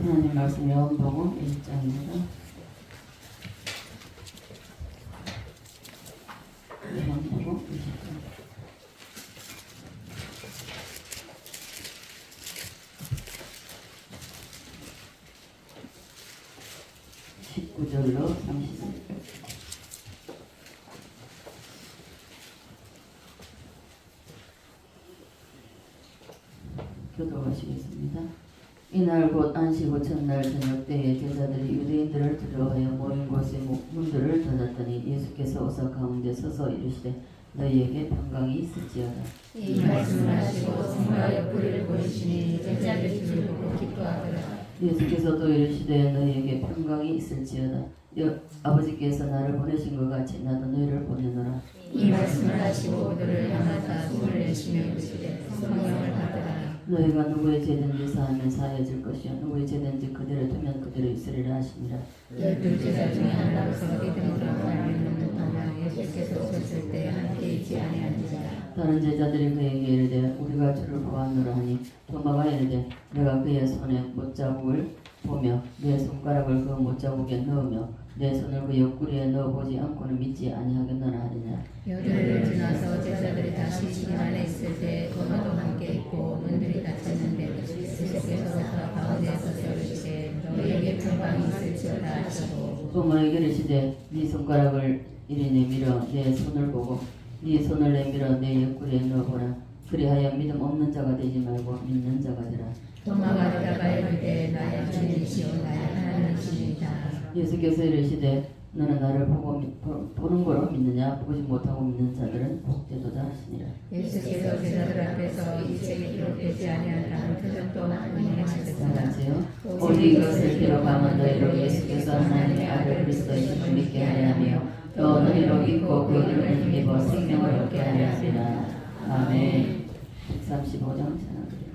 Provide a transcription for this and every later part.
하나님 말씀 요한복음 1장입니다. 요한복음 1장 19절로 30절. 교도하시겠습니다. 이날 곧 안식 후 첫날 저녁 때에 제자들이 유대인들을 두려워하여 모인 곳의 문들을 닫았더니 예수께서 오사 가운데 서서 이르시되 너희에게 평강이 있을지어다. 이 말씀을 하시고 성화의 뿌리를 보이시니 제자들이 주를 보고 기뻐하더라. 예수께서 또 이르시되 너희에게 평강이 있을지어다. 아버지께서 나를 보내신 것 같이 나도 너희를 보내노라. 이 말씀을 하시고 그들을 향하사 숨을 내쉬며 이르시되 성령을 받으라. 너희가 누구의 죄든지 사하면 사해질 것이요 누구의 죄든지 그대로 두면 그대로 있으리라 하시니라. 열두 제자 중에 하나로서 디드모라고 하는 도마가 예수께서 오셨을 때 함께 있지 아니하니라. 다른 제자들이 그에게 이르되 우리가 주를 보았노라 하니 도마가 이르되 내가 그의 손에 못자국을 보며 내 손가락을 그 못자국에 넣으며 내 손을 그 옆구리에 넣어보지 않고는 믿지 아니하겠노라 하리라. 열흘을 지나서 제자들이 다시 집 안에 있을 때 도마도 함께 있고 문들이 닫혔는데 예수께서 가운데 서서 이르시되 너희에게 평강이 있을지어다 하시고 도마에게 이르시되 네 손가락을 이리 내밀어 내 손을 보고 네 손을 내밀어 내 옆구리에 넣어보라. 그리하여 믿음 없는 자가 되지 말고 믿는 자가 되라. 도마가 대답하여 이르되 나의 주님이시오 나의 하나님이시니이다. 예수께서 이르시되 너는 나를 보는 거로 믿느냐 보지 못하고 믿는 자들은 복되도다 하시니라. 예수께서 제자들 앞에서 이 책이 기록되지 아니하는 표적도 행하셨으나 따라하세요. 오직 이것을 기록하면 너희로 예수께서 하나님의 아들 그리스도이심을 믿게 하려 하며 또 너희로 믿고 그 이름을 힘입어 생명을 얻게 하려 하리라. 아멘. 135장 전하드립니다.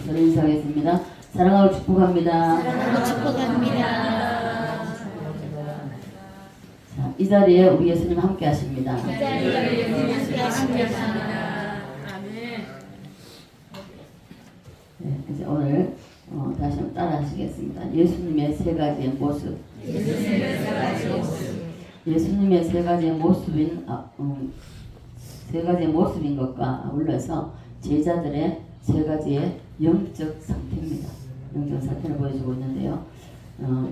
서로 인사하겠습니다. 사랑하고 축복합니다. 사랑하고 축복합니다. 자, 이 자리에 우리 예수님 함께 하십니다. 이 자리에 예수님 함께하십니다. 네, 이제 오늘 다시 한번 따라 하시겠습니다. 예수님의 세 가지의 모습. 예수님의 세 가지의 모습인 세 가지의 모습인 것과 아울러서 제자들의 세 가지의 영적 상태입니다. 영적 상태를 보여주고 있는데요.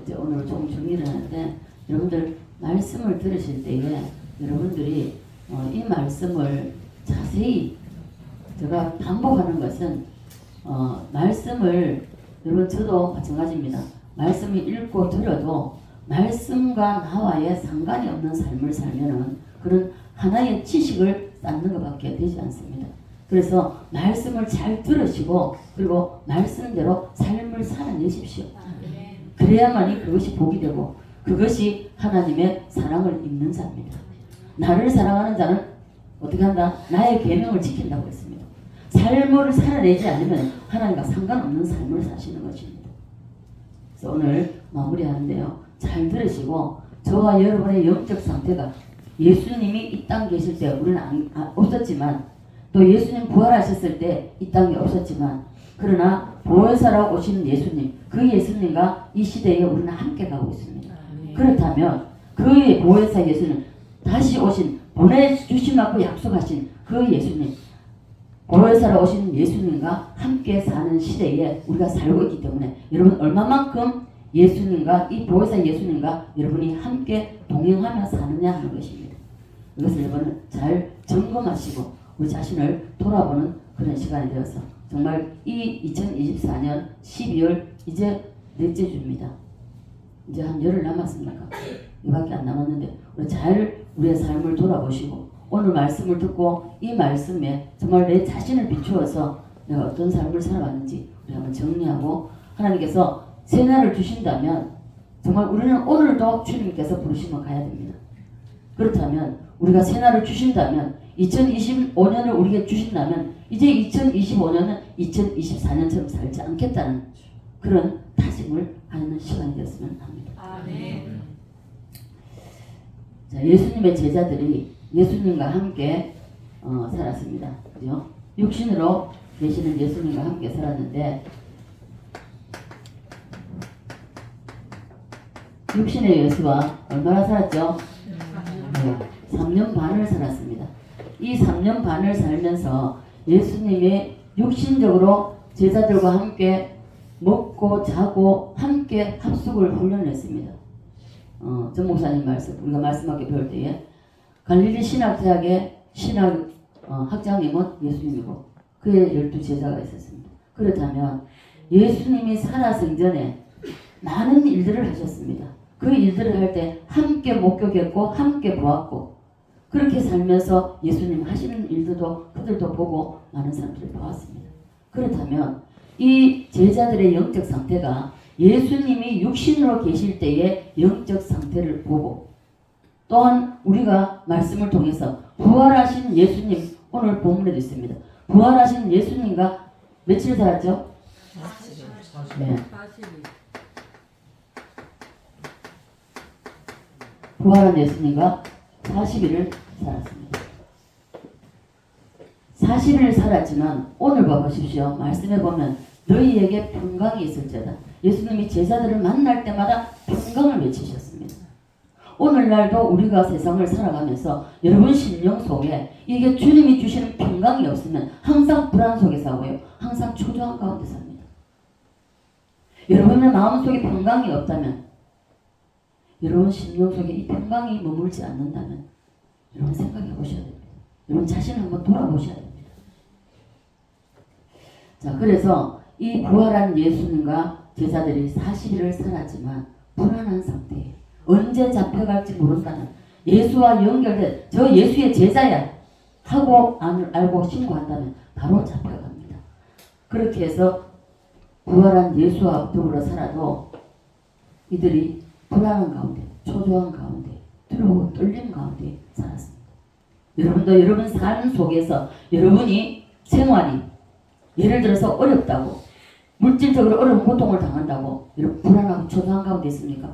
이제 오늘 조금 정리를 하는데 여러분들 말씀을 들으실 때에 여러분들이 이 말씀을 자세히 제가 반복하는 것은 말씀을 여러분 저도 마찬가지입니다. 말씀을 읽고 들어도 말씀과 나와의 상관이 없는 삶을 살면은 그런 하나의 지식을 쌓는 것밖에 되지 않습니다. 그래서 말씀을 잘 들으시고 그리고 말씀대로 삶을 살아내십시오. 그래야만이 그것이 복이 되고 그것이 하나님의 사랑을 입는 자입니다. 나를 사랑하는 자는 어떻게 한다? 나의 계명을 지킨다고 했습니다. 삶을 살아내지 않으면 하나님과 상관없는 삶을 사시는 것입니다. 그래서 오늘 마무리하는데요. 잘 들으시고 저와 여러분의 영적 상태가 예수님이 이 땅에 계실 때 우리는 없었지만 또 예수님 부활하셨을 때 이 땅에 없었지만 그러나 보혜사라고 오시는 예수님 그 예수님과 이 시대에 우리는 함께 가고 있습니다. 그렇다면 그의 보혜사 예수님 다시 오신 보내주시라고 약속하신 그 예수님 보혜사로 오신 예수님과 함께 사는 시대에 우리가 살고 있기 때문에 여러분 얼마만큼 예수님과 이 보혜사 예수님과 여러분이 함께 동행하며 사느냐 하는 것입니다. 이것을 여러분 잘 점검하시고 우리 자신을 돌아보는 그런 시간이 되어서 정말 이 2024년 12월 이제 넷째 주입니다. 이제 한 열흘 남았습니까? 이밖에 안 남았는데 우리 잘 우리의 삶을 돌아보시고 오늘 말씀을 듣고 이 말씀에 정말 내 자신을 비추어서 내가 어떤 삶을 살아왔는지 우리 한번 정리하고 하나님께서 새날을 주신다면 정말 우리는 오늘도 주님께서 부르시면 가야 됩니다. 그렇다면 우리가 새날을 주신다면 2025년을 우리에게 주신다면 이제 2025년은 2024년처럼 살지 않겠다는 그런 다짐을 하는 시간이 되었으면 합니다. 아멘. 자, 예수님의 제자들이 예수님과 함께 살았습니다. 그죠? 육신으로 계시는 예수님과 함께 살았는데 육신의 예수와 얼마나 살았죠? 네, 3년 반을 살았습니다. 이 3년 반을 살면서 예수님이 육신적으로 제자들과 함께 먹고 자고 함께 합숙을 훈련했습니다. 전 목사님 말씀 우리가 말씀하게 배울 때에 갈릴리 신학대학의 신학 학장님은 예수님이고 그의 12제자가 있었습니다. 그렇다면 예수님이 살아생전에 많은 일들을 하셨습니다. 그 일들을 할 때 함께 목격했고 함께 보았고 그렇게 살면서 예수님 하시는 일들도 그들도 보고 많은 사람들이 보았습니다. 그렇다면 이 제자들의 영적 상태가 예수님이 육신으로 계실 때의 영적 상태를 보고 또한 우리가 말씀을 통해서 부활하신 예수님 오늘 본문에도 있습니다. 부활하신 예수님과 며칠 살았죠? 40일. 네. 부활한 예수님과 40일을 살았습니다. 40일을 살았지만 오늘 봐보십시오. 말씀해 보면 너희에게 평강이 있을지어다. 예수님이 제자들을 만날 때마다 평강을 외치셨습니다. 오늘날도 우리가 세상을 살아가면서 여러분 심령 속에 이게 주님이 주시는 평강이 없으면 항상 불안 속에 살고요. 항상 초조한 가운데 삽니다. 여러분의 마음속에 평강이 없다면 여러분 심령 속에 이 평강이 머물지 않는다면 여러분 생각해 보셔야 됩니다. 여러분 자신을 한번 돌아보셔야 됩니다. 자, 그래서 이 부활한 예수님과 제자들이 40일을 살았지만 불안한 상태에 언제 잡혀갈지 모른다는 예수와 연결된 저 예수의 제자야 하고 알고 신고한다면 바로 잡혀갑니다. 그렇게 해서 부활한 예수와 더불어 살아도 이들이 불안한 가운데 초조한 가운데 두려워 떨림 가운데 살았습니다. 여러분도 여러분 삶 속에서 여러분이 생활이 예를 들어서 어렵다고 물질적으로 어려운 고통을 당한다고 여러분 불안하고 초조한 가운데 있습니까?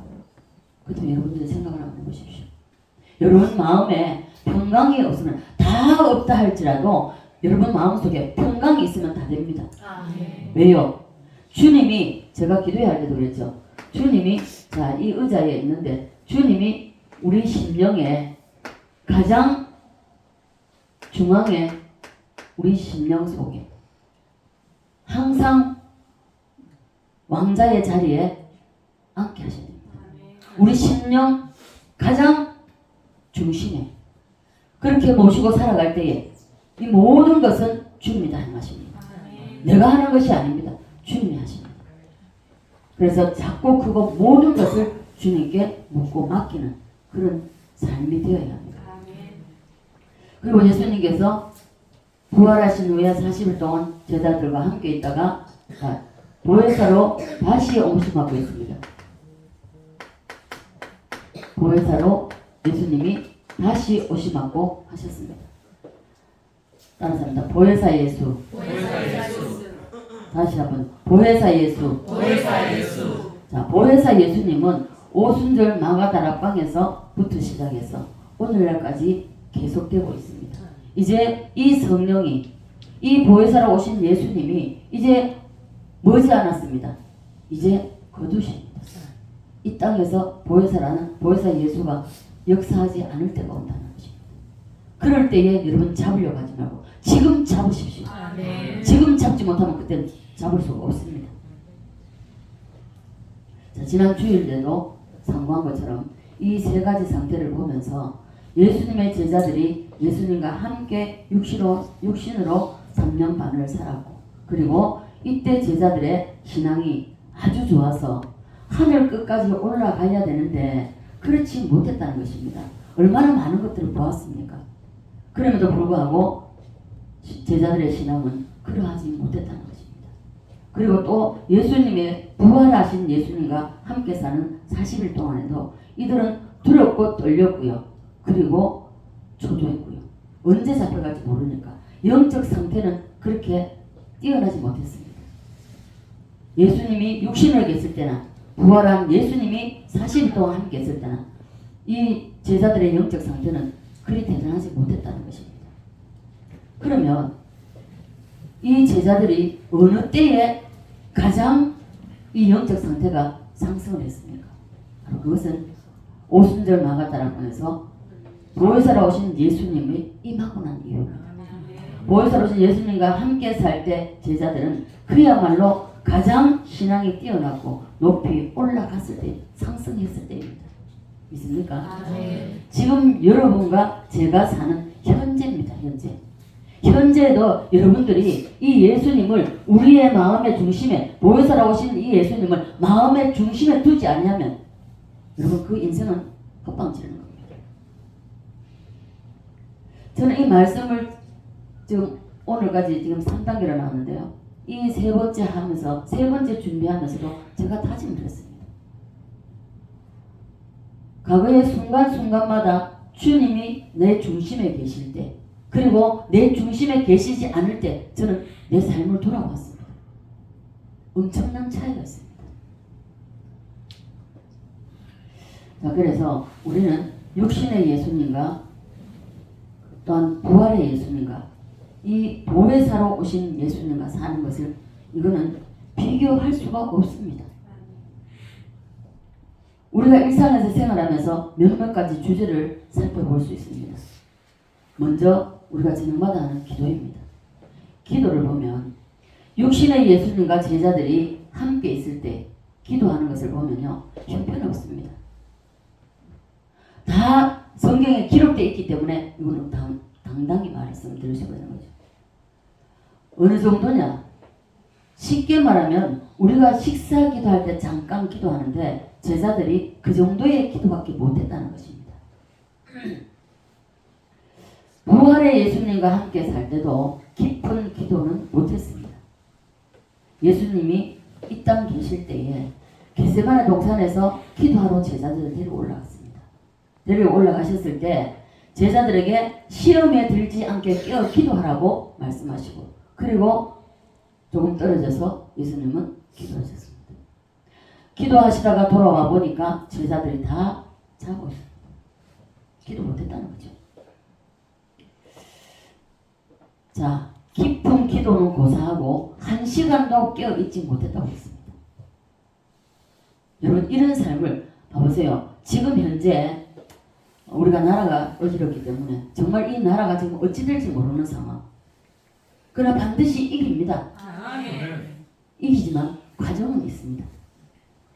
그렇다면 여러분들이 생각을 한번 해보십시오. 여러분 마음에 평강이 없으면 다 없다 할지라도 여러분 마음속에 평강이 있으면 다 됩니다. 왜요? 주님이 제가 기도해야 할 때도 그랬죠. 주님이 자, 이 의자에 있는데 주님이 우리 심령에 가장 중앙에 우리 심령 속에 항상 왕자의 자리에 앉게 하셔야 됩니다. 우리 심령 가장 중심에 그렇게 모시고 살아갈 때에 이 모든 것은 주님이 다 행하십니다. 내가 하는 것이 아닙니다. 주님이 하십니다. 그래서 작고 크고 모든 것을 주님께 묻고 맡기는 그런 삶이 되어야 합니다. 그리고 예수님께서 부활하신 후에 40일 동안 제자들과 함께 있다가 보혜사로 다시 옹심하고 있습니다. 보혜사로 예수님이 다시 오심하고 하셨습니다. 따라서 합니다. 보혜사 예수. 다시 한번 보혜사 예수. 자, 보혜사 예수님은 오순절 마가다락방에서부터 시작해서 오늘날까지 계속되고 있습니다. 이제 이 성령이 이 보혜사로 오신 예수님이 이제 머지 않았습니다. 이제 거두십니다. 이 땅에서 보혜사 예수가 역사하지 않을 때가 온다는 것입니다. 그럴 때에 여러분 잡으려고 하지 말고 지금 잡으십시오. 지금 잡지 못하면 그때는 잡을 수가 없습니다. 자, 지난 주일 때도 상고한 것처럼 이 세 가지 상태를 보면서 예수님의 제자들이 예수님과 함께 육신으로 3년 반을 살았고 그리고 이때 제자들의 신앙이 아주 좋아서 하늘 끝까지 올라가야 되는데 그렇지 못했다는 것입니다. 얼마나 많은 것들을 보았습니까? 그럼에도 불구하고 제자들의 신앙은 그러하지 못했다는 것입니다. 그리고 또 예수님의 부활하신 예수님과 함께 사는 40일 동안에도 이들은 두렵고 떨렸고요. 그리고 초조했고요. 언제 잡혀갈지 모르니까 영적 상태는 그렇게 뛰어나지 못했습니다. 예수님이 육신을 계실 때나 부활한 예수님이 40일 동안 함께 있을 때나 이 제자들의 영적 상태는 그리 대단하지 못했다는 것입니다. 그러면 이 제자들이 어느 때에 가장 이 영적 상태가 상승을 했습니까? 바로 그것은 오순절 마가다락방에서 보혜사로 오신 예수님이 임하고 난 이유입니다. 보혜사로 오신 예수님과 함께 살 때 제자들은 그야말로 가장 신앙이 뛰어났고 높이 올라갔을 때 상승했을 때입니다. 믿습니까? 지금 여러분과 제가 사는 현재입니다. 현재에도 여러분들이 이 예수님을 우리의 마음의 중심에 보혜사로 오신 이 예수님을 마음의 중심에 두지 않냐면 여러분 그 인생은 헛방지르는 겁니다. 저는 이 말씀을 지금 오늘까지 지금 3단계로 나왔는데요. 이 세 번째 하면서 세 번째 준비하면서도 제가 다짐을 했습니다. 과거의 순간순간마다 주님이 내 중심에 계실 때 그리고 내 중심에 계시지 않을 때 저는 내 삶을 돌아봤습니다. 엄청난 차이가 있습니다. 자, 그래서 우리는 육신의 예수님과 또한 부활의 예수님과 이 보혜사로 오신 예수님과 사는 것을 이거는 비교할 수가 없습니다. 우리가 일상에서 생활하면서 몇몇 가지 주제를 살펴볼 수 있습니다. 먼저 우리가 저녁마다 하는 기도입니다. 기도를 보면 육신의 예수님과 제자들이 함께 있을 때 기도하는 것을 보면요. 형편없습니다. 다 성경에 기록되어 있기 때문에 이거는 당당히 말씀드릴 수가 있는 거죠. 어느 정도냐? 쉽게 말하면 우리가 식사 기도할 때 잠깐 기도하는데 제자들이 그 정도의 기도밖에 못했다는 것입니다. 부활의 예수님과 함께 살 때도 깊은 기도는 못했습니다. 예수님이 이 땅 계실 때에 겟세마네 동산에서 기도하러 제자들을 데리고 올라갔습니다. 데리고 올라가셨을 때 제자들에게 시험에 들지 않게 기도하라고 말씀하시고 그리고 조금 떨어져서 예수님은 기도하셨습니다. 기도하시다가 돌아와 보니까 제자들이 다 자고 있습니다. 기도 못했다는 거죠. 자, 깊은 기도는 고사하고 1시간도 깨어있지 못했다고 했습니다. 여러분, 이런 삶을 봐보세요. 지금 현재 우리가 나라가 어지럽기 때문에 정말 이 나라가 지금 어찌 될지 모르는 상황. 그러나 반드시 이깁니다. 이기지만 과정은 있습니다.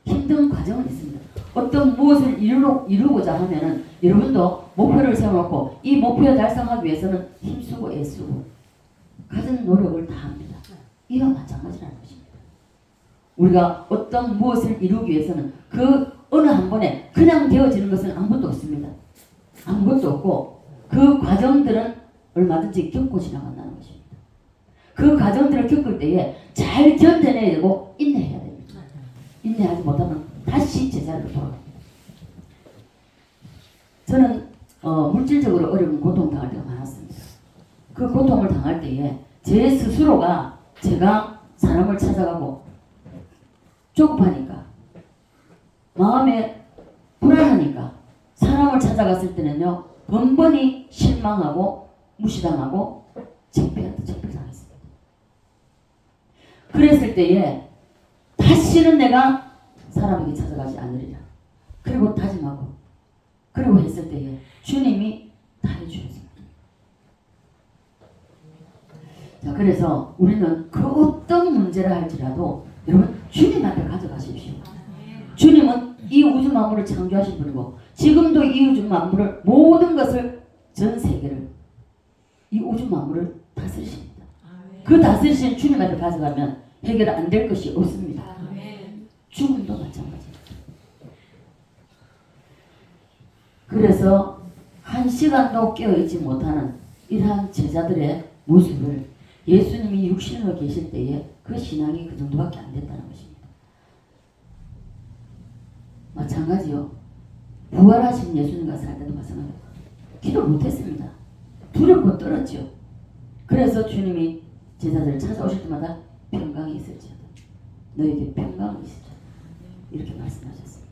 힘든 과정은 있습니다. 어떤 무엇을 이루고자 하면은 여러분도 목표를 세워놓고 이 목표에 달성하기 위해서는 힘쓰고 애쓰고 가진 노력을 다 합니다. 이와 마찬가지라는 것입니다. 우리가 어떤 무엇을 이루기 위해서는 그 어느 한 번에 그냥 되어지는 것은 아무것도 없습니다. 아무것도 없고 그 과정들은 얼마든지 겪고 지나간다는 것입니다. 그 과정들을 겪을 때에 잘 견뎌내야 되고 인내해야 됩니다. 인내하지 못하면 다시 제자리로 돌아갑니다. 저는 물질적으로 어려운 고통 당할 때가 많았습니다. 그 고통을 당할 때에 제 스스로가 제가 사람을 찾아가고 조급하니까 마음에 불안하니까 사람을 찾아갔을 때는요 번번이 실망하고 무시당하고 창피당했습니다. 그랬을 때에 다시는 내가 사람에게 찾아가지 않으리라. 그리고 다짐하고 그리고 했을 때에 주님이 다 해주셨습니다. 자, 그래서 우리는 그 어떤 문제라 할지라도 여러분 주님한테 가져가십시오. 주님은 이 우주 만물을 창조하신 분이고 지금도 이 우주 만물을 모든 것을 전 세계를 이 우주 만물을 다스리십니다. 그 다스리신 주님한테 가져가면 해결 안 될 것이 없습니다. 죽음도 마찬가지입니다. 그래서 1시간도 깨어있지 못하는 이러한 제자들의 모습을 예수님이 육신으로 계실 때에 그 신앙이 그 정도밖에 안 됐다는 것입니다. 마찬가지요. 부활하신 예수님과 살 때도 마찬가지로 기도 못했습니다. 두렵고 떨었죠. 그래서 주님이 제자들을 찾아오실 때마다 평강이 있을지어다. 너에게 평강이 있을지어다. 이렇게 말씀하셨습니다.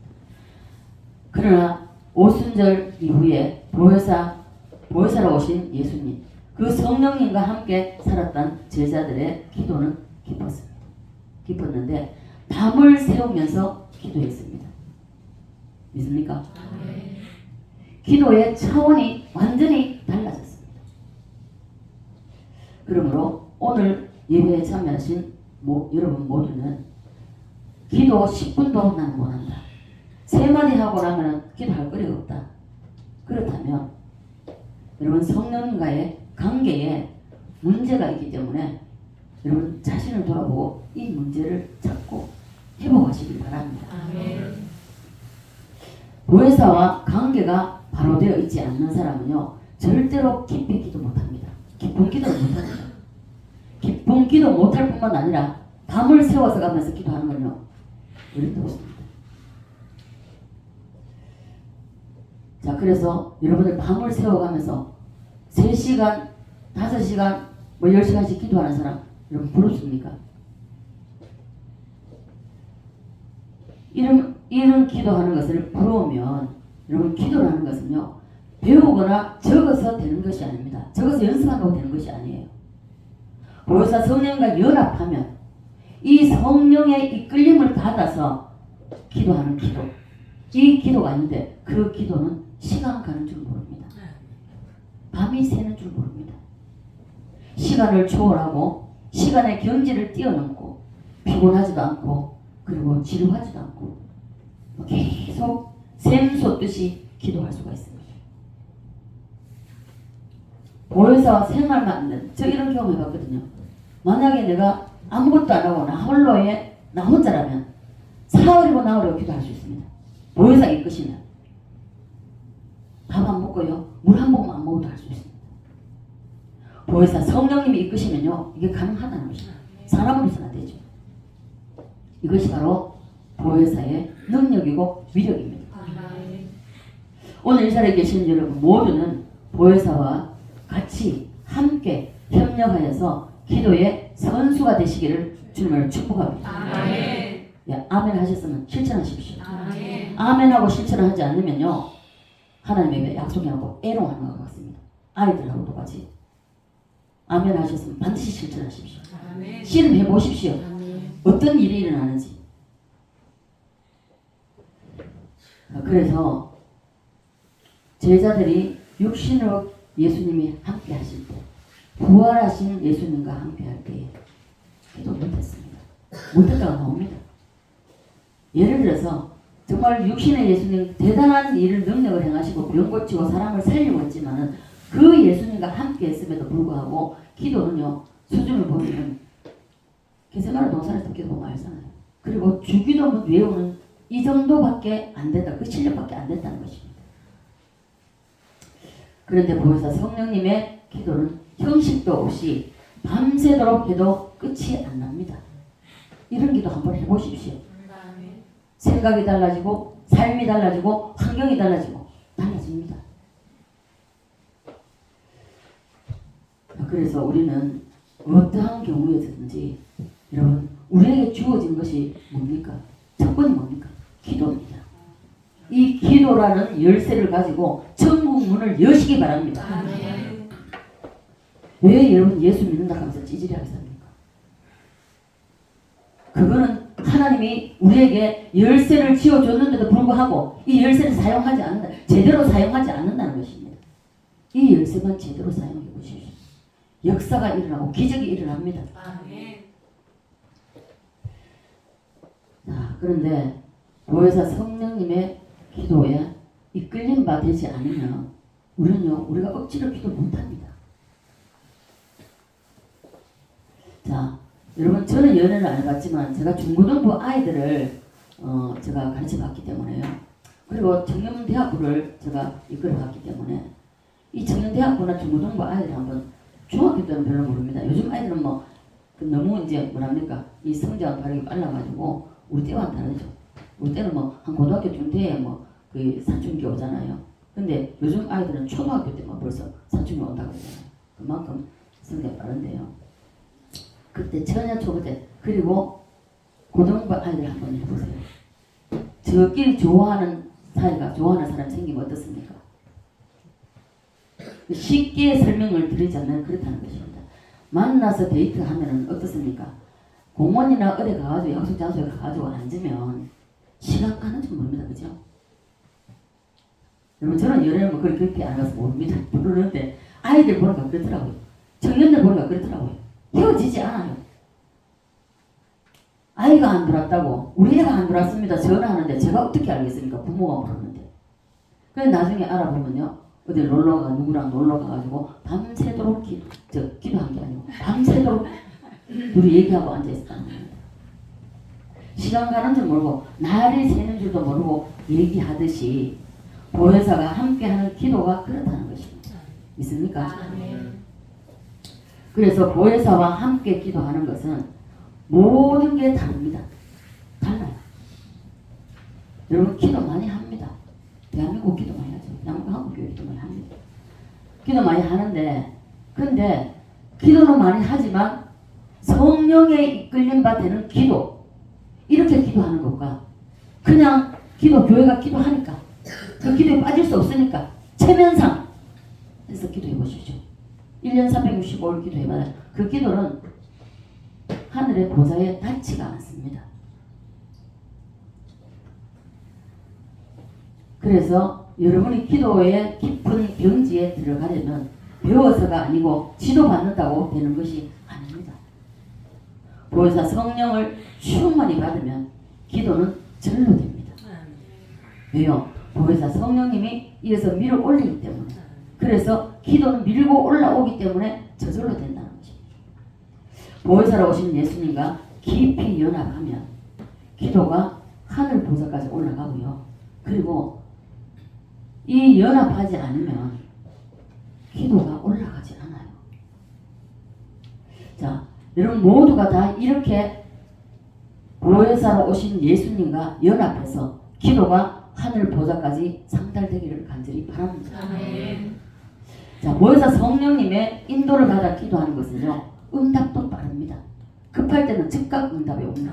그러나 오순절 이후에 보혜사로 오신 예수님, 그 성령님과 함께 살았던 제자들의 기도는 깊었습니다. 깊었는데 담을 세우면서 기도했습니다. 믿습니까? 기도의 차원이 완전히 달라졌습니다. 그러므로 오늘 예배에 참여하신 여러분 모두는 기도 10분도 나는 못한다. 3마디 하고 나면 기도할 거리가 없다. 그렇다면 여러분 성령과의 관계에 문제가 있기 때문에 여러분 자신을 돌아보고 이 문제를 찾고 회복하시기 바랍니다. 보혜사와 관계가 바로 되어 있지 않는 사람은요 절대로 깊이 기도 못합니다. 깊은 기도를 못합니다. 깊은 기도 못할 뿐만 아니라 밤을 세워서 가면서 기도하는 건요 어림도 없습니다. 자, 그래서 여러분들 밤을 세워가면서 3시간, 5시간, 10시간씩 기도하는 사람 여러분 부럽습니까? 이런 기도하는 것을 부러우면 여러분 기도라는 것은요 배우거나 적어서 되는 것이 아닙니다. 적어서 연습한다고 되는 것이 아니에요. 보혜사 성령과 연합하면 이 성령의 이끌림을 받아서 기도하는 기도, 이 기도가 아닌데 그 기도는 시간 가는 줄 모릅니다. 밤이 새는 줄 모릅니다. 시간을 초월하고 시간의 경지를 뛰어넘고 피곤하지도 않고 그리고 지루하지도 않고 계속 샘솟듯이 기도할 수가 있습니다. 보혜사와 생활만 저 이런 경험 해봤거든요. 만약에 내가 아무것도 안 하고 나 혼자라면 사흘이고 나흘이고 기도할 수 있습니다. 보혜사 이끄시면 밥 안 먹고요 물 한 모금 안 먹어도 할 수 있습니다. 보혜사 성령님이 이끄시면요 이게 가능하다는 것입니다. 사람으로 해서는 안 되죠. 이것이 바로 보혜사의 능력이고 위력입니다. 오늘 이 자리에 계시는 여러분 모두는 보혜사와 같이 함께 협력하여서 기도의 선수가 되시기를 주님을 축복합니다. 아멘. 예, 아멘 하셨으면 실천하십시오. 아멘. 아멘하고 실천을 하지 않으면요, 하나님에게 약속해놓고 애롱하는 것 같습니다. 아이들하고 똑같이. 아멘 하셨으면 반드시 실천하십시오. 아멘. 실험해 보십시오. 아멘. 어떤 일이 일어나는지. 그래서 제자들이 육신으로 예수님이 함께 하실 때, 부활하신 예수님과 함께 할 때에 기도 못했습니다. 못했다가 나옵니다. 예를 들어서 정말 육신의 예수님 대단한 일을 능력을 행하시고 병 고치고 사람을 살리고 했지만은 그 예수님과 함께 했음에도 불구하고 기도는요, 수준을 보면 게세마네 동산에서 기도 많이 하잖아요. 그리고 주기도문 외우는 이 정도밖에 안 된다. 그 실력밖에 안 된다는 것입니다. 그런데 보혜사 성령님의 기도는 형식도 없이 밤새도록 해도 끝이 안 납니다. 이런 기도 한번 해보십시오. 생각이 달라지고 삶이 달라지고 환경이 달라지고 달라집니다. 그래서 우리는 어떠한 경우에든지 여러분, 우리에게 주어진 것이 뭡니까? 첫 번이 뭡니까? 기도입니다. 이 기도라는 열쇠를 가지고 천국 문을 여시기 바랍니다. 아멘. 왜 여러분 예수 믿는다 하면서 찌질하게 삽니까? 그거는 하나님이 우리에게 열쇠를 지어줬는데도 불구하고 이 열쇠를 사용하지 않는다, 제대로 사용하지 않는다는 것입니다. 이 열쇠만 제대로 사용해 보십시오. 역사가 일어나고 기적이 일어납니다. 아멘. 자, 그런데 보혜사 성령님의 기도에 이끌림 바 되지 않으면 우리는요, 우리가 억지로 기도 못합니다. 자, 여러분, 저는 연애를 안 해봤지만 제가 중고등부 아이들을 제가 가르쳐봤기 때문에요. 그리고 청년대학부를 제가 이끌어봤기 때문에 이 청년대학부나 중고등부 아이들 한번, 중학교 때는 별로 모릅니다. 요즘 아이들은 뭐 너무 이제 뭐랍니까, 이 성장 발육이 빨라가지고 우리 때와는 다르죠. 우리 때는 뭐 한 고등학교 중대에 뭐 그 사춘기 오잖아요. 근데 요즘 아이들은 초등학교 때만 벌써 사춘기 온다고 그러잖아요. 그만큼 성장이 빠른데요. 그때 처녀 초보 때, 그리고 고등부 아이들 한번 해보세요. 저끼리 좋아하는 사이가, 좋아하는 사람 생기면 어떻습니까? 쉽게 설명을 드리자면 그렇다는 것입니다. 만나서 데이트하면 어떻습니까? 공원이나 어디 가가지고 약속 장소에 가가지고 앉으면 시간 가는 줄 모릅니다. 그죠? 여러분, 저는 연애를 뭐 그렇게 안 가서 모릅니다. 모르는데 아이들 보니까 그렇더라고요. 청년들 보니까 그렇더라고요. 헤어지지 않아요. 아이가 안 들어왔다고, 우리 애가 안 들어왔습니다 전화하는데 제가 어떻게 알겠습니까? 부모가 모르는데. 그래서 나중에 알아보면요, 어디 놀러가, 누구랑 놀러 가가지고 밤새도록 기도한 게 아니고 밤새도록 둘이 얘기하고 앉아있었다는 겁니다. 시간 가는 줄 모르고 날이 새는 줄도 모르고 얘기하듯이 보혜사가 함께하는 기도가 그렇다는 것입니다. 믿습니까? 아멘. 그래서 보혜사와 함께 기도하는 것은 모든 게 다릅니다. 달라요. 여러분, 기도 많이 합니다. 대한민국 기도 많이 하죠. 한국 교회 기도 많이 합니다. 기도 많이 하는데, 근데 기도는 많이 하지만 성령의 이끌림 바 되는 기도, 이렇게 기도하는 것과 그냥 기도, 교회가 기도하니까 그 기도에 빠질 수 없으니까 체면상 해서 기도해 보십시오. 1년 365일 기도해봐요. 그 기도는 하늘의 보좌에 닿지가 않습니다. 그래서 여러분이 기도의 깊은 경지에 들어가려면 배워서가 아니고 지도받는다고 되는 것이 아닙니다. 보혜사 성령을 충만히 받으면 기도는 절로 됩니다. 왜요? 보혜사 성령님이 이어서 밀어 올리기 때문에. 그래서 기도는 밀고 올라오기 때문에 저절로 된다는 것입니다. 보혜사로 오신 예수님과 깊이 연합하면 기도가 하늘 보좌까지 올라가고요. 그리고 이 연합하지 않으면 기도가 올라가지 않아요. 자, 여러분 모두가 다 이렇게 보혜사로 오신 예수님과 연합해서 기도가 하늘 보좌까지 상달되기를 간절히 바랍니다. 아멘. 자, 보혜사 성령님의 인도를 받아 기도하는 것은요, 응답도 빠릅니다. 급할 때는 즉각 응답이 옵니다.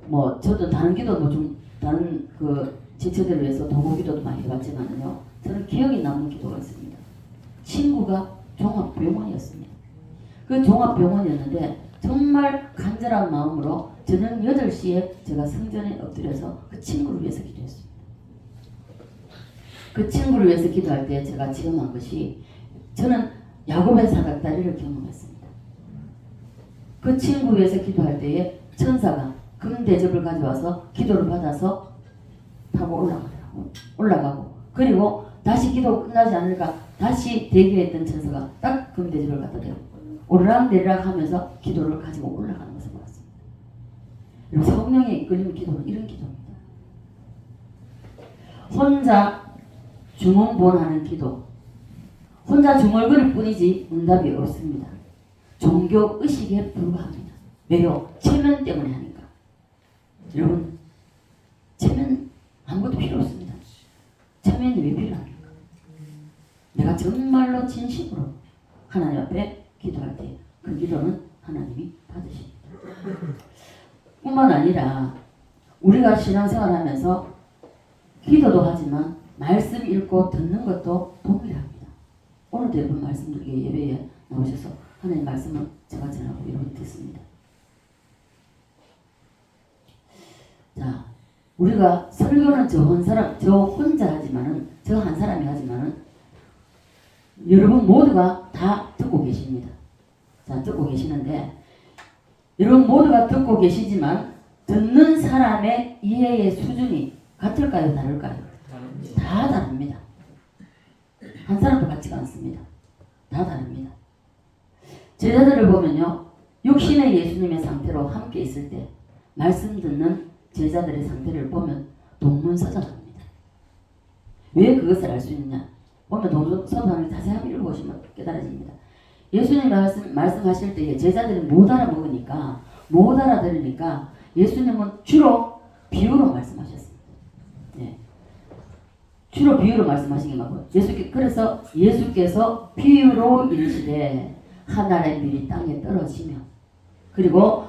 뭐 저도 다른 기도도 좀 다른 그 지체들을 위해서 도구 기도도 많이 해봤지만요, 저는 기억에 남는 기도가 있습니다. 친구가 종합병원이었습니다. 그 종합병원이었는데 정말 간절한 마음으로 저녁 8시에 제가 성전에 엎드려서 그 친구를 위해서 기도했습니다. 그 친구를 위해서 기도할 때 제가 체험한 것이, 저는 야곱의 사닥다리를 경험했습니다. 그 친구 위해서 기도할 때에 천사가 금대접을 가져와서 기도를 받아서 타고 올라가고, 그리고 다시 기도 끝나지 않을까 다시 대기했던 천사가 딱 금대접을 갖다 대고 오르락내리락 하면서 기도를 가지고 올라가는 것을 보았습니다. 성령의 이끌림 기도는 이런 기도입니다. 혼자 중언부언하는 기도, 혼자 중얼거릴 뿐이지 응답이 없습니다. 종교 의식에 불과합니다. 왜요? 체면 때문에 하니까. 여러분, 체면 아무것도 필요 없습니다. 체면이 왜 필요합니까? 내가 정말로 진심으로 하나님 앞에 기도할 때 그 기도는 하나님이 받으십니다. 뿐만 아니라 우리가 신앙생활하면서 기도도 하지만 말씀 읽고 듣는 것도 동일합니다. 오늘도 여러분 말씀드리게 예배에 나오셔서 하나님 말씀을 제가 전하고 여러분 듣습니다. 자, 우리가 설교는 저 혼자 하지만은, 저 한 사람이 하지만은 여러분 모두가 다 듣고 계십니다. 자, 듣고 계시는데 여러분 모두가 듣고 계시지만 듣는 사람의 이해의 수준이 같을까요? 다를까요? 다 다릅니다. 한 사람도 같지가 않습니다. 다 다릅니다. 제자들을 보면요, 육신의 예수님의 상태로 함께 있을 때 말씀 듣는 제자들의 상태를 보면 동문서답합니다. 왜 그것을 알 수 있느냐? 보면 동문서답을 자세히 한번 읽어보시면 깨달아집니다. 예수님 말씀하실 때에 제자들이 못 알아들으니까 예수님은 주로 비유로 말씀하셨습니다. 네. 주로 비유로 말씀하시기 맞고요. 그래서 예수께서 비유로 이르시되 하늘의 밀이 땅에 떨어지며, 그리고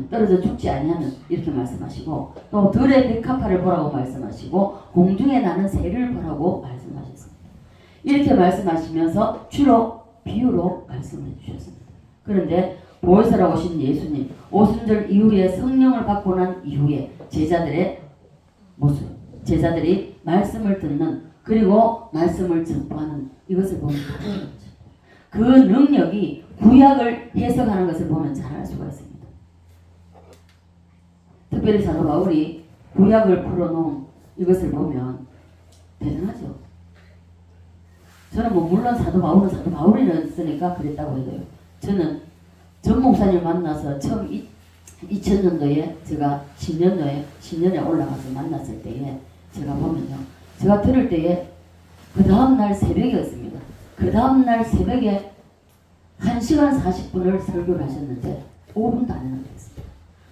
떨어져 죽지 아니하면 이렇게 말씀하시고, 또 들의 백합화를 보라고 말씀하시고 공중에 나는 새를 보라고 말씀하셨습니다. 이렇게 말씀하시면서 주로 비유로 말씀해 주셨습니다. 그런데 보혜사라고 오신 예수님, 오순절 이후에 성령을 받고 난 이후에 제자들의 모습, 제자들이 말씀을 듣는, 그리고 말씀을 전파하는 이것을 보면 다른 거죠. 그 능력이 구약을 해석하는 것을 보면 잘 알 수가 있습니다. 특별히 사도 바울이 구약을 풀어놓은 이것을 보면 대단하죠. 저는 물론 사도 바울이었으니까 그랬다고 해도요. 저는 전 목사님 만나서 처음 2000년도에 제가 10년에 올라가서 만났을 때에 제가 보면요, 제가 들을 때에 그 다음날 새벽이었습니다. 그 다음날 새벽에 1시간 40분을 설교를 하셨는데 5분도 안 해놨습니다.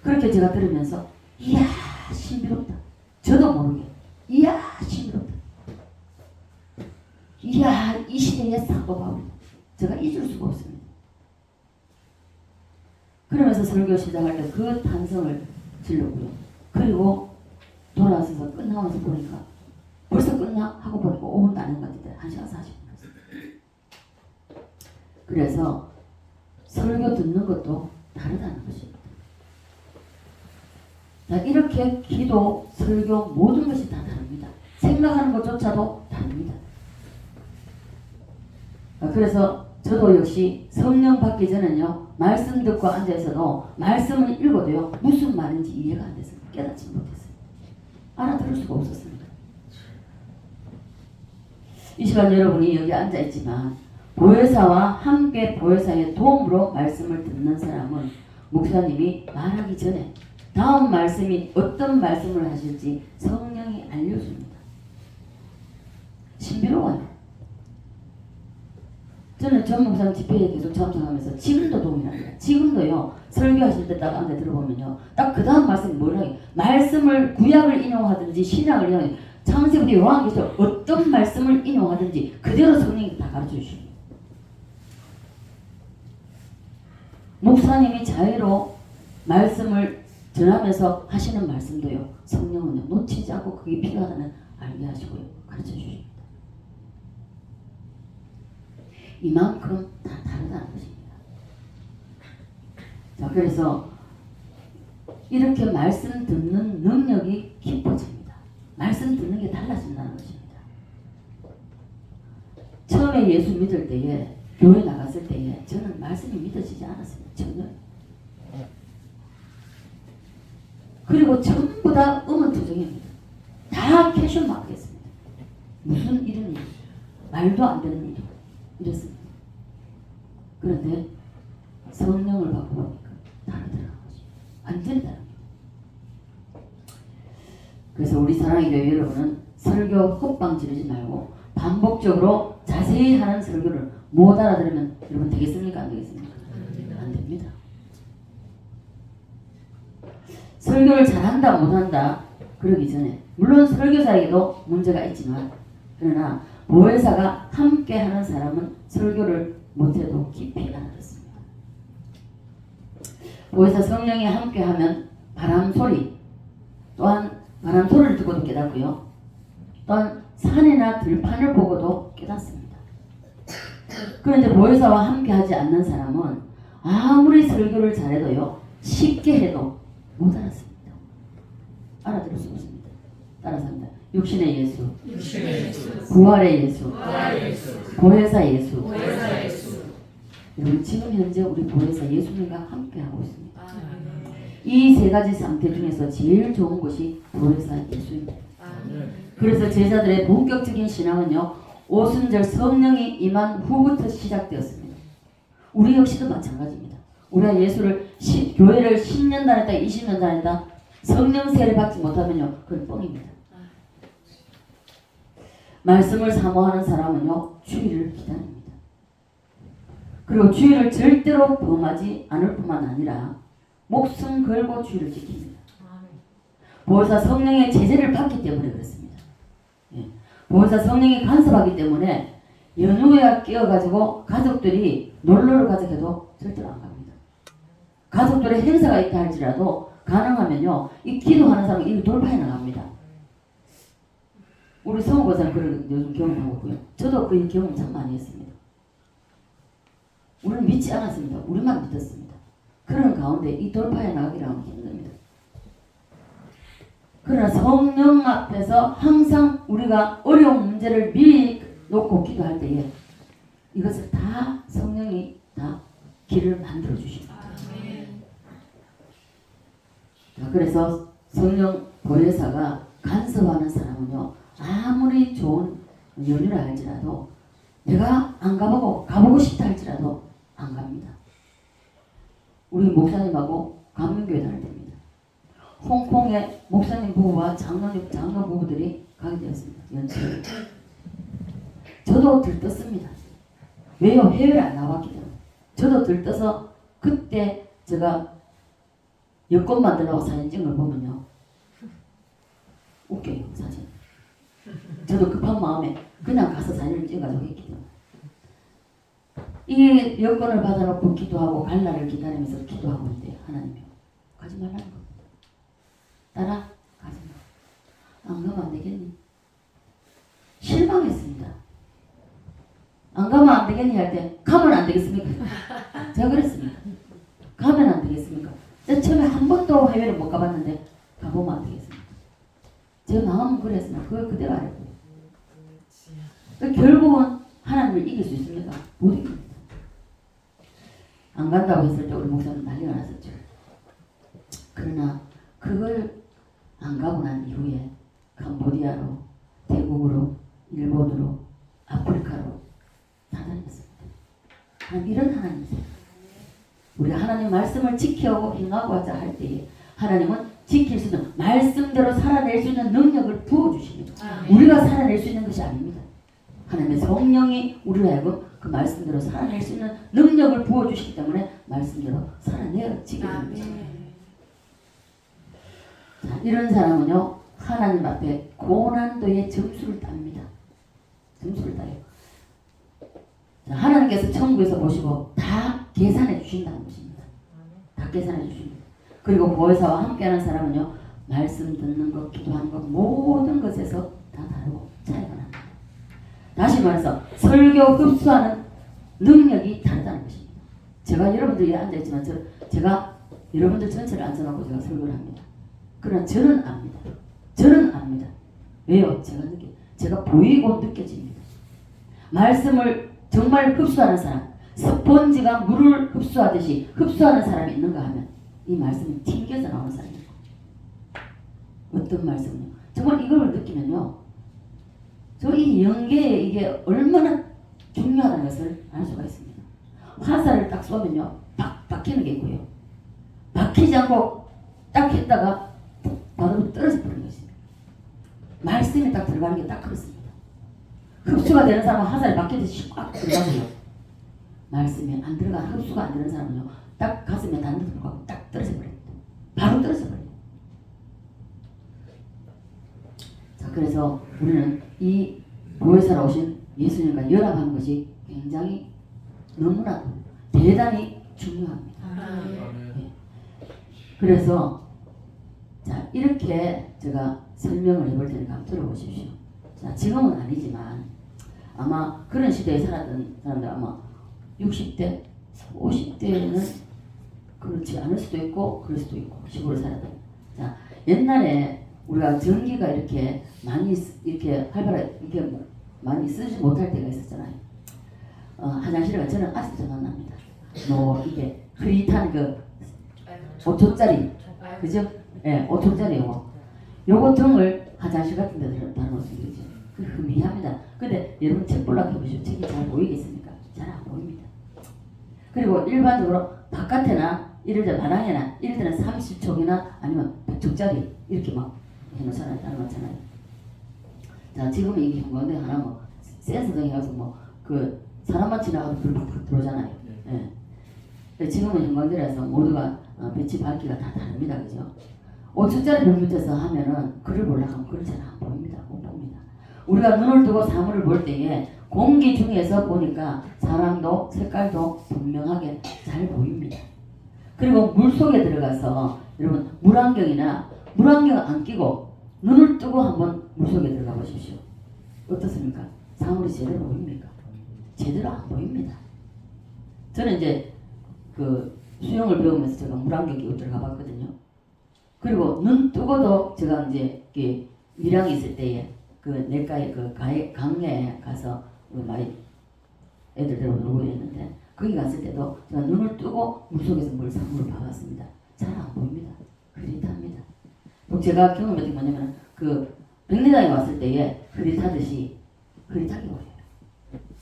그렇게 제가 들으면서 이야 신비롭다. 저도 모르게 이야 신비롭다. 이야 이 시대의 사도 바울이다. 제가 잊을 수가 없습니다. 그러면서 설교 시작할 때 그 탄성을 질렀고요. 그리고 돌아와서 끝나면서 보니까 벌써 끝나? 하고 보니까 5분도 안 한 것 같은데 1시간 40분 했어요. 그래서 설교 듣는 것도 다르다는 것입니다. 자, 이렇게 기도, 설교 모든 것이 다 다릅니다. 생각하는 것조차도 다릅니다. 그래서 저도 역시 성령 받기 전에는요, 말씀 듣고 앉아있어도 말씀을 읽어도요, 무슨 말인지 이해가 안 됐어요. 깨닫지 못했어요. 알아들을 수가 없었습니다. 이 시간 여러분이 여기 앉아있지만 보혜사와 함께 보혜사의 도움으로 말씀을 듣는 사람은 목사님이 말하기 전에 다음 말씀이 어떤 말씀을 하실지 성령이 알려줍니다. 신비로워요. 저는 전 목사님 집회에 계속 참석하면서 지금도 동일합니다. 지금도요, 설교하실 때 딱 앉아 들어보면요, 딱 그 다음 말씀이 뭐라고, 말씀을 구약을 인용하든지 신약을 인용하든지 창세부터 요한계시록 어떤 말씀을 인용하든지 그대로 성령이 다 가르쳐 주십니다. 목사님이 자유로 말씀을 전하면서 하시는 말씀도요. 성령은요. 놓치지 않고 그게 필요하다면 알게 하시고요. 가르쳐 주십니다. 이만큼 다 다르다는 것입니다. 자, 그래서 이렇게 말씀 듣는 능력이 깊어집니다. 말씀 듣는 게 달라진다는 것입니다. 처음에 예수 믿을 때에 교회 나갔을 때에 저는 말씀이 믿어지지 않았습니다. 전혀. 그리고 전부 다 음원투정입니다. 다 캐셔 마크였습니다. 무슨 이런 일, 말도 안 되는 일이 이랬습니다. 그런데 성령을 받고 보니까 다르더라고요. 완전히 다릅니다. 그래서 우리 사랑의 교회 여러분은 설교 헛방 지르지 말고 반복적으로 자세히 하는 설교를 못 알아들으면 여러분 되겠습니까? 안 되겠습니까? 안 됩니다. 설교를 잘한다 못한다 그러기 전에 물론 설교사에게도 문제가 있지만 그러나 보혜사가 함께하는 사람은 설교를 못해도 깊이 알아듣습니다. 보혜사 성령이 함께하면 바람 소리 또한 바람 소리를 듣고도 깨닫고요. 또한 산이나 들판을 보고도 깨닫습니다. 그런데 보혜사와 함께하지 않는 사람은 아무리 설교를 잘해도요. 쉽게 해도 못 알았습니다. 알아들을 수 없습니다. 따라서 합니다. 육신의 예수, 부활의 예수, 보혜사 예수. 여러분 지금 현재 우리 보혜사 예수님과 함께하고 있습니다. 이 세 가지 상태 중에서 제일 좋은 것이 보혜사 예수입니다. 그래서 제자들의 본격적인 신앙은요. 오순절 성령이 임한 후부터 시작되었습니다. 우리 역시도 마찬가지입니다. 우리가 예수를 교회를 10년 다녔다 20년 다녔다 성령 세례 받지 못하면요. 그건 뻥입니다. 말씀을 사모하는 사람은요. 주의를 기다립니다. 그리고 주의를 절대로 범하지 않을 뿐만 아니라 목숨 걸고 주의를 지킵니다. 보혜사 성령의 제재를 받기 때문에 그렇습니다. 예. 보혜사 성령이 간섭하기 때문에 연휴에 끼어가지고 가족들이 놀러를 가져가도 절대로 안 갑니다. 가족들의 행사가 있다 할지라도 가능하면요. 이 기도하는 사람은 이 돌파해 나갑니다. 우리 성우고사는 그런 요즘 경험하고 있고요. 저도 그 경험 참 많이 했습니다. 우리는 믿지 않았습니다. 우리만 믿었습니다. 그런 가운데 이 돌파해 나가기를 하면 힘듭니다. 그러나 성령 앞에서 항상 우리가 어려운 문제를 미리 놓고 기도할 때에 이것을 다 성령이 다 길을 만들어 주십니다. 그래서 성령 보혜사가 간섭하는 사람은요. 아무리 좋은 연유라 할지라도 내가 안 가보고 가보고 싶다 할지라도 안 갑니다. 우리 목사님하고 감명교회 다닐 때입니다. 홍콩의 목사님 부부와 장로 부부들이 가게 되었습니다. 연초에. 저도 들떴습니다. 왜요? 해외를 안 나왔기 때문에. 저도 들떠서 그때 제가 여권 만들라고 사진 찍은 걸 보면요. 웃겨요. 사진. 저도 급한 마음에 그냥 가서 사진을 찍어가지고 했기 때문에. 이 여권을 받아놓고 기도하고 갈 날을 기다리면서 기도하고 있대요. 하나님이요. 가지 말라는 겁니다. 따라 가지 마. 안 가면 안 되겠니? 실망했습니다. 안 가면 안 되겠니 할 때 가면 안 되겠습니까? 제가 그랬습니다. 가면 안 되겠습니까? 제가 처음에 한 번도 해외를 못 가봤는데 가보면 안 되겠습니까? 제 마음은 그랬으나 그걸 그대로 알고 결국은 하나님을 이길 수 있습니까? 못 이깁니다. 안 간다고 했을 때 우리 목사님 난리가 났었죠. 그러나 그걸 안 가고 난 이후에 캄보디아로, 태국으로, 일본으로, 아프리카로 다 다녔습니다. 하나님 이런 하나님이세요. 우리가 하나님 말씀을 지켜오고 행하고 하자 할 때에 하나님은 지킬 수 있는 말씀대로 살아낼 수 있는 능력을 부어주십니다. 우리가 살아낼 수 있는 것이 아닙니다. 하나님의 성령이 우리를 하여금 그 말씀대로 살아낼 수 있는 능력을 부어주시기 때문에 말씀대로 살아내어지게 됩니다. 자, 이런 사람은요 하나님 앞에 고난도의 점수를 땁니다. 점수를 따요. 자, 하나님께서 천국에서 보시고 다 계산해 주신다는 것입니다. 다 계산해 주십니다. 그리고 보혜사와 함께하는 사람은요, 말씀 듣는 것, 기도하는 것, 모든 것에서 다 다르고 차이가 납니다. 다시 말해서 설교 흡수하는 능력이 다르다는 것입니다. 제가 여러분들이 앉아있지만 제가 여러분들 전체를 앉혀놓고 제가 설교를 합니다. 그러나 저는 압니다. 저는 압니다. 왜요? 제가 보이고 느껴집니다. 말씀을 정말 흡수하는 사람, 스펀지가 물을 흡수하듯이 흡수하는 사람이 있는가 하면 이 말씀이 튕겨서 나오는 사람입니다. 어떤 말씀은요? 정말 이걸 느끼면요, 저 이 연계에 이게 얼마나 중요하다는 것을 알 수가 있습니다. 화살을 딱 쏘면요, 팍 박히는 게 있고요, 박히지 않고 딱 했다가 바로 떨어져 버리는 것입니다. 말씀이 딱 들어가는 게 딱 그렇습니다. 흡수가 되는 사람은 화살이 박히듯이 꽉 들어가고요, 말씀이 안 들어가는, 흡수가 안 되는 사람은요, 딱 가슴에 닿는 들어가고 딱 떨어져 버립니다. 바로 떨어져 버립니다. 자, 그래서 우리는 이 보혜사로 오신 예수님과 연합하는 것이 굉장히 너무나 대단히 중요합니다. 네. 그래서 자, 이렇게 제가 설명을 해볼 테니까 한번 들어보십시오. 자, 지금은 아니지만 아마 그런 시대에 살았던 사람들, 아마 60대, 50대는 그렇지 않을 수도 있고 그럴 수도 있고 시골에 살았던. 자, 옛날에 우리가 전기가 이렇게 많이 이렇게 활발하게 이렇게 많이 쓰지 못할 때가 있었잖아요. 화장실에 저는 아직도 생각납니다. 이게 흐릿한 그 5초짜리, 그죠? 예, 5초짜리 요거 등을 화장실 같은 데 달아놓으면 되죠. 그 흐미합니다. 근데 여러분 책 볼락 해보시오. 책이 잘 보이겠습니까? 잘 안 보입니다. 그리고 일반적으로 바깥에나 이럴 때 마당에나 이럴 때는 30촉이나 아니면 100촉짜리 이렇게 막 해놓잖아요. 달아놓잖아요. 자, 지금 이게 현관대 하나 뭐 센서등 해가지고 그 사람만 지나가도 불 팍팍 들어오잖아요. 예. 지금은 현관대라서 모두가 배치 밝기가 다 다릅니다. 그죠? 5층짜리 벽 밑에서 하면은 글을 보려고 하면 글을 잘 안 보입니다. 못 봅니다. 우리가 눈을 뜨고 사물을 볼 때에 공기 중에서 보니까 사람도 색깔도 분명하게 잘 보입니다. 그리고 물 속에 들어가서 여러분 물안경 안 끼고 눈을 뜨고 한번 물 속에 들어가 보십시오. 어떻습니까? 사물이 제대로 보입니까? 제대로 안 보입니다. 저는 이제 그 수영을 배우면서 제가 물안경 끼고 들어가 봤거든요. 그리고 눈 뜨고도 제가 이제 밀양에 있을 때에 그 내과에 그 강에 가서 많이 애들 데리고 놀고 이랬는데 거기 갔을 때도 제가 눈을 뜨고 물속에서 사물을 봐봤습니다. 잘 안 보입니다. 흐릿합니다. 또 제가 경험했던 게 뭐냐면 그 백내장에 왔을 때에 흐릿하게 보여요.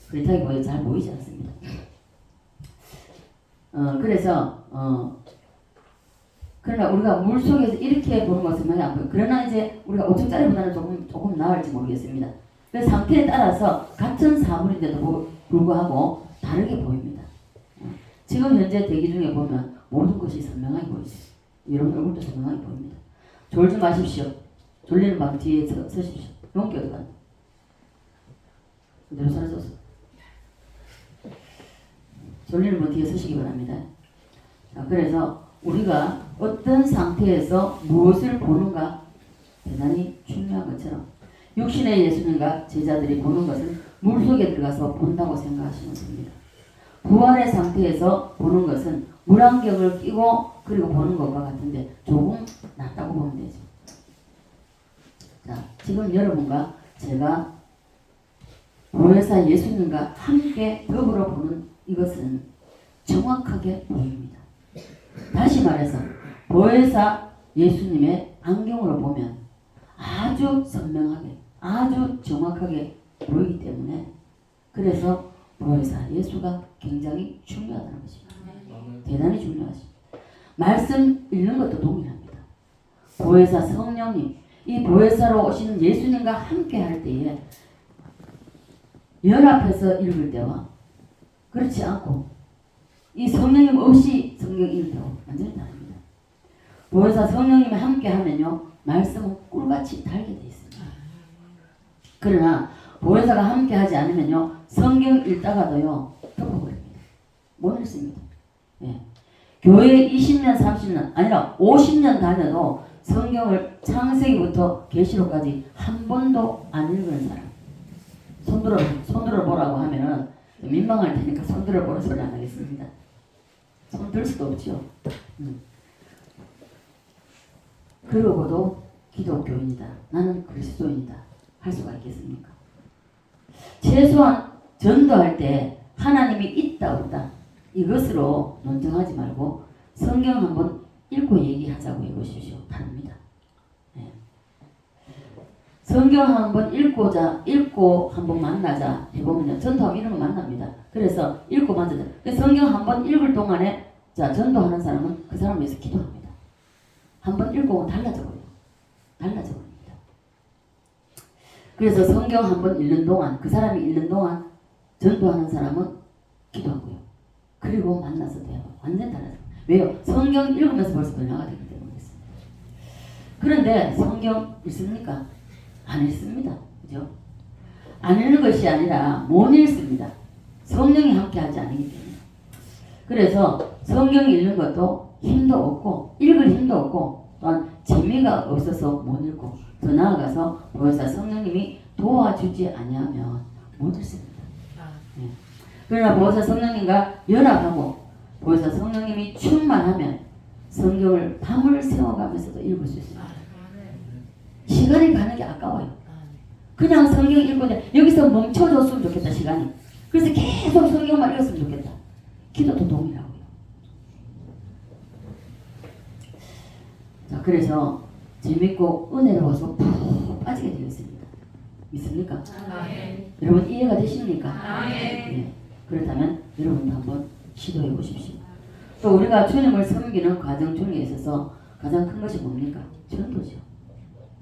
흐릿하게 보여 잘 보이지 않습니다. 그래서 그러나 우리가 물속에서 이렇게 보는 것은 많이 안 보여요. 그러나 이제 우리가 5층짜리보다는 조금 나을지 모르겠습니다. 그 상태에 따라서 같은 사물인데도 불구하고 다르게 보입니다. 지금 현재 대기 중에 보면 모든 것이 선명하게 보이죠. 여러분 얼굴도 선명하게 보입니다. 졸지 마십시오. 졸리는 밤 뒤에 서십시오. 용기 어디 갔나? 그대로 살았었어. 졸리는 밤 뒤에 서시기 바랍니다. 자, 그래서 우리가 어떤 상태에서 무엇을 보는가 대단히 중요한 것처럼 육신의 예수님과 제자들이 보는 것은 물속에 들어가서 본다고 생각하시면 됩니다. 부활의 상태에서 보는 것은 물안경을 끼고 그리고 보는 것과 같은데 조금 낫다고 보면 되죠. 자, 지금 여러분과 제가 보혜사 예수님과 함께 더불어 보는 이것은 정확하게 보입니다. 다시 말해서 보혜사 예수님의 안경으로 보면 아주 선명하게 아주 정확하게 보이기 때문에 그래서 보혜사 예수가 굉장히 중요하다는 것입니다. 대단히 중요하십니다. 말씀 읽는 것도 동일합니다. 보혜사 성령님, 이 보혜사로 오시는 예수님과 함께 할 때에 연합해서 읽을 때와 그렇지 않고 이 성령님 없이 성경 읽을 때와 완전히 다릅니다. 보혜사 성령님이 함께 하면요 말씀은 꿀같이 달게 되어 있습니다. 그러나 보혜사가 함께 하지 않으면요 성경 읽다가도요 덮어버립니다. 못 읽습니다. 예. 교회 20년, 30년 아니라 50년 다녀도 성경을 창세기부터 계시록까지 한 번도 안 읽은 사람. 손들어 보라고 하면은 민망할 테니까 손들어 보라 소리 안 하겠습니다. 손 들 수도 없죠. 그러고도 기독교인이다. 나는 그리스도인이다. 할 수가 있겠습니까? 최소한 전도할 때 하나님이 있다 없다 이것으로 논증하지 말고 성경 한번 읽고 얘기하자고 해보십시오. 다릅니다. 네. 성경 한번 읽고 한번 만나자 해보면요. 전도하면 이런 거 만납니다. 그래서 읽고 만나자. 성경 한번 읽을 동안에 자 전도하는 사람은 그 사람 위해서 기도합니다. 한번 읽고 오면 달라져버려요. 달라져버립니다. 그래서 성경 한번 읽는 동안 그 사람이 읽는 동안 전도하는 사람은 기도하고요. 그리고 만나서 돼요. 완전 달라져요. 왜요? 성경 읽으면서 벌써 변화가 되기 때문에 그렇습니다. 그런데 성경 읽습니까? 안 읽습니다. 그죠? 안 읽는 것이 아니라 못 읽습니다. 성령이 함께하지 않기 때문에. 그래서 성경 읽는 것도 힘도 없고 읽을 힘도 없고 또한 재미가 없어서 못 읽고 더 나아가서 보혜사 성령님이 도와주지 아니하면 못 읽습니다. 네. 그러나 보혜사 성령님과 연합하고 보혜사 성령님이 충만하면 성경을 밤을 새워가면서도 읽을 수 있습니다. 시간이 가는 게 아까워요. 그냥 성경 읽고 여기서 멈춰줬으면 좋겠다 시간이. 그래서 계속 성경만 읽었으면 좋겠다. 기도도 동일하고요. 자, 그래서 재밌고 은혜로워서 푹 빠지게 되었습니다. 믿습니까? 여러분 이해가 되십니까? 네. 그렇다면 여러분도 한번 시도해 보십시오. 또 우리가 주님을 섬기는 과정 중에 있어서 가장 큰 것이 뭡니까? 전도죠.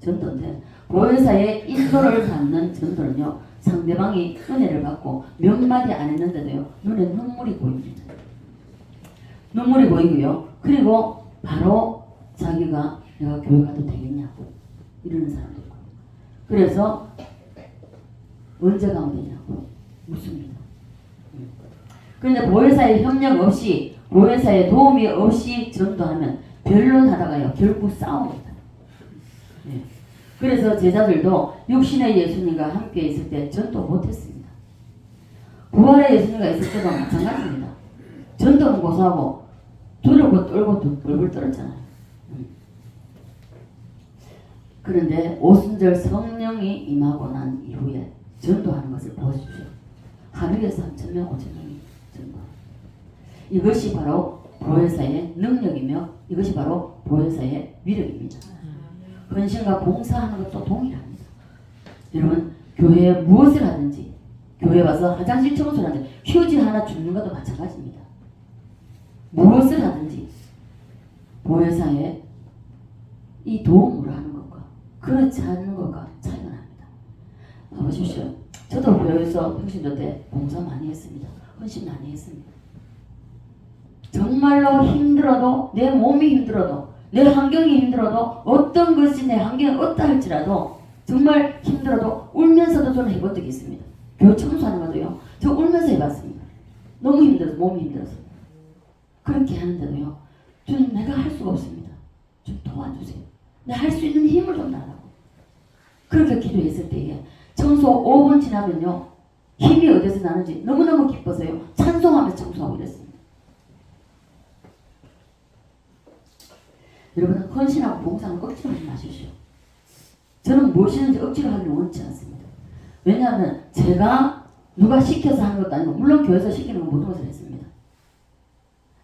전도인데 보혜사의 인도를 받는 전도는요. 상대방이 은혜를 받고 몇 마디 안 했는데도요. 눈에 눈물이 보입니다. 눈물이 보이고요. 그리고 바로 자기가 내가 교회 가도 되겠냐고 이러는 사람도 있고 그래서 언제 가면 되냐고 묻습니다. 그런데 보혜사의 협력 없이 보혜사의 도움이 없이 전도하면 변론하다가요 결국 싸웁니다. 네. 그래서 제자들도 육신의 예수님과 함께 있을 때 전도 못했습니다. 부활의 예수님과 있을 때도 마찬가지입니다. 전도는 고사하고 두려고 떨고 벌벌 떨었잖아요. 그런데 오순절 성령이 임하고 난 이후에 전도하는 것을 보십시오. 하루에 3,000명, 5,000명이 전도. 이것이 바로 보혜사의 능력이며 이것이 바로 보혜사의 위력입니다. 헌신과 봉사하는 것도 동일합니다. 여러분 교회에 무엇을 하든지 교회 와서 화장실 청소를 하든지 휴지 하나 줍는 것도 마찬가지입니다. 무엇을 하든지 보혜사에 이 도움을 하는 것과 그렇지 않는 것과 차이가 납니다. 보십시오. 저도 교회에서 평신도 때 봉사 많이 했습니다. 헌신 많이 했습니다. 정말로 힘들어도 내 몸이 힘들어도 내 환경이 힘들어도 어떤 것이 내 환경이 어떠 할지라도 정말 힘들어도 울면서도 저는 해본 적이 있습니다. 교회 청소하는 것도요. 저 울면서 해봤습니다. 너무 힘들어서 몸이 힘들어서. 그렇게 하는데도요. 저는 내가 할 수가 없습니다. 좀 도와주세요. 내가 할 수 있는 힘을 좀 달라고. 그렇게 기도했을 때에 청소 5분 지나면요. 힘이 어디서 나는지 너무너무 기뻐서요. 찬송하면서 청소하고 이랬습니다. 여러분은 헌신하고 봉사는 억지로 하지 마십시오. 저는 무엇이든지 억지로 하기를 원치 않습니다. 왜냐하면 제가 누가 시켜서 하는 것도 아니고 물론 교회에서 시키는 건 모든 것을 했습니다.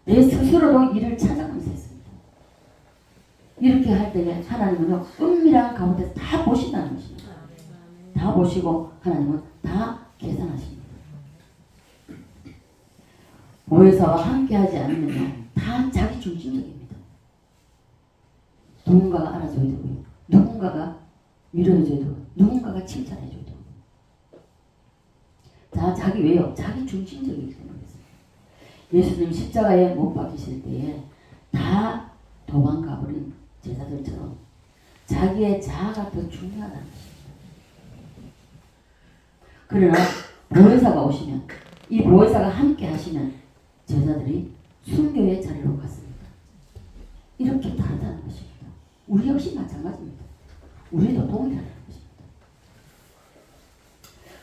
내 스스로도 일을 찾아가면서 했습니다. 이렇게 할 때에 하나님은요 은밀한 가운데서 다 보신다는 것입니다. 다 보시고 하나님은 다 계산하십니다. 보혜사와 함께하지 않으면요 다 자기 중심적입니다. 누군가가 알아줘야 되고요. 누군가가 위로해줘야 되고 누군가가 칭찬해줘야 되고 다 자기 왜요? 자기 중심적이기 때문에 예수님 십자가에 못 박히실 때에 다 도망가버린 제자들처럼 자기의 자아가 더 중요하다는 것입니다. 그러나 보혜사가 오시면 이 보혜사가 함께 하시면 제자들이 순교의 자리로 갔습니다. 이렇게 다르다는 것입니다. 우리 역시 마찬가지입니다. 우리도 동일하다는 것입니다.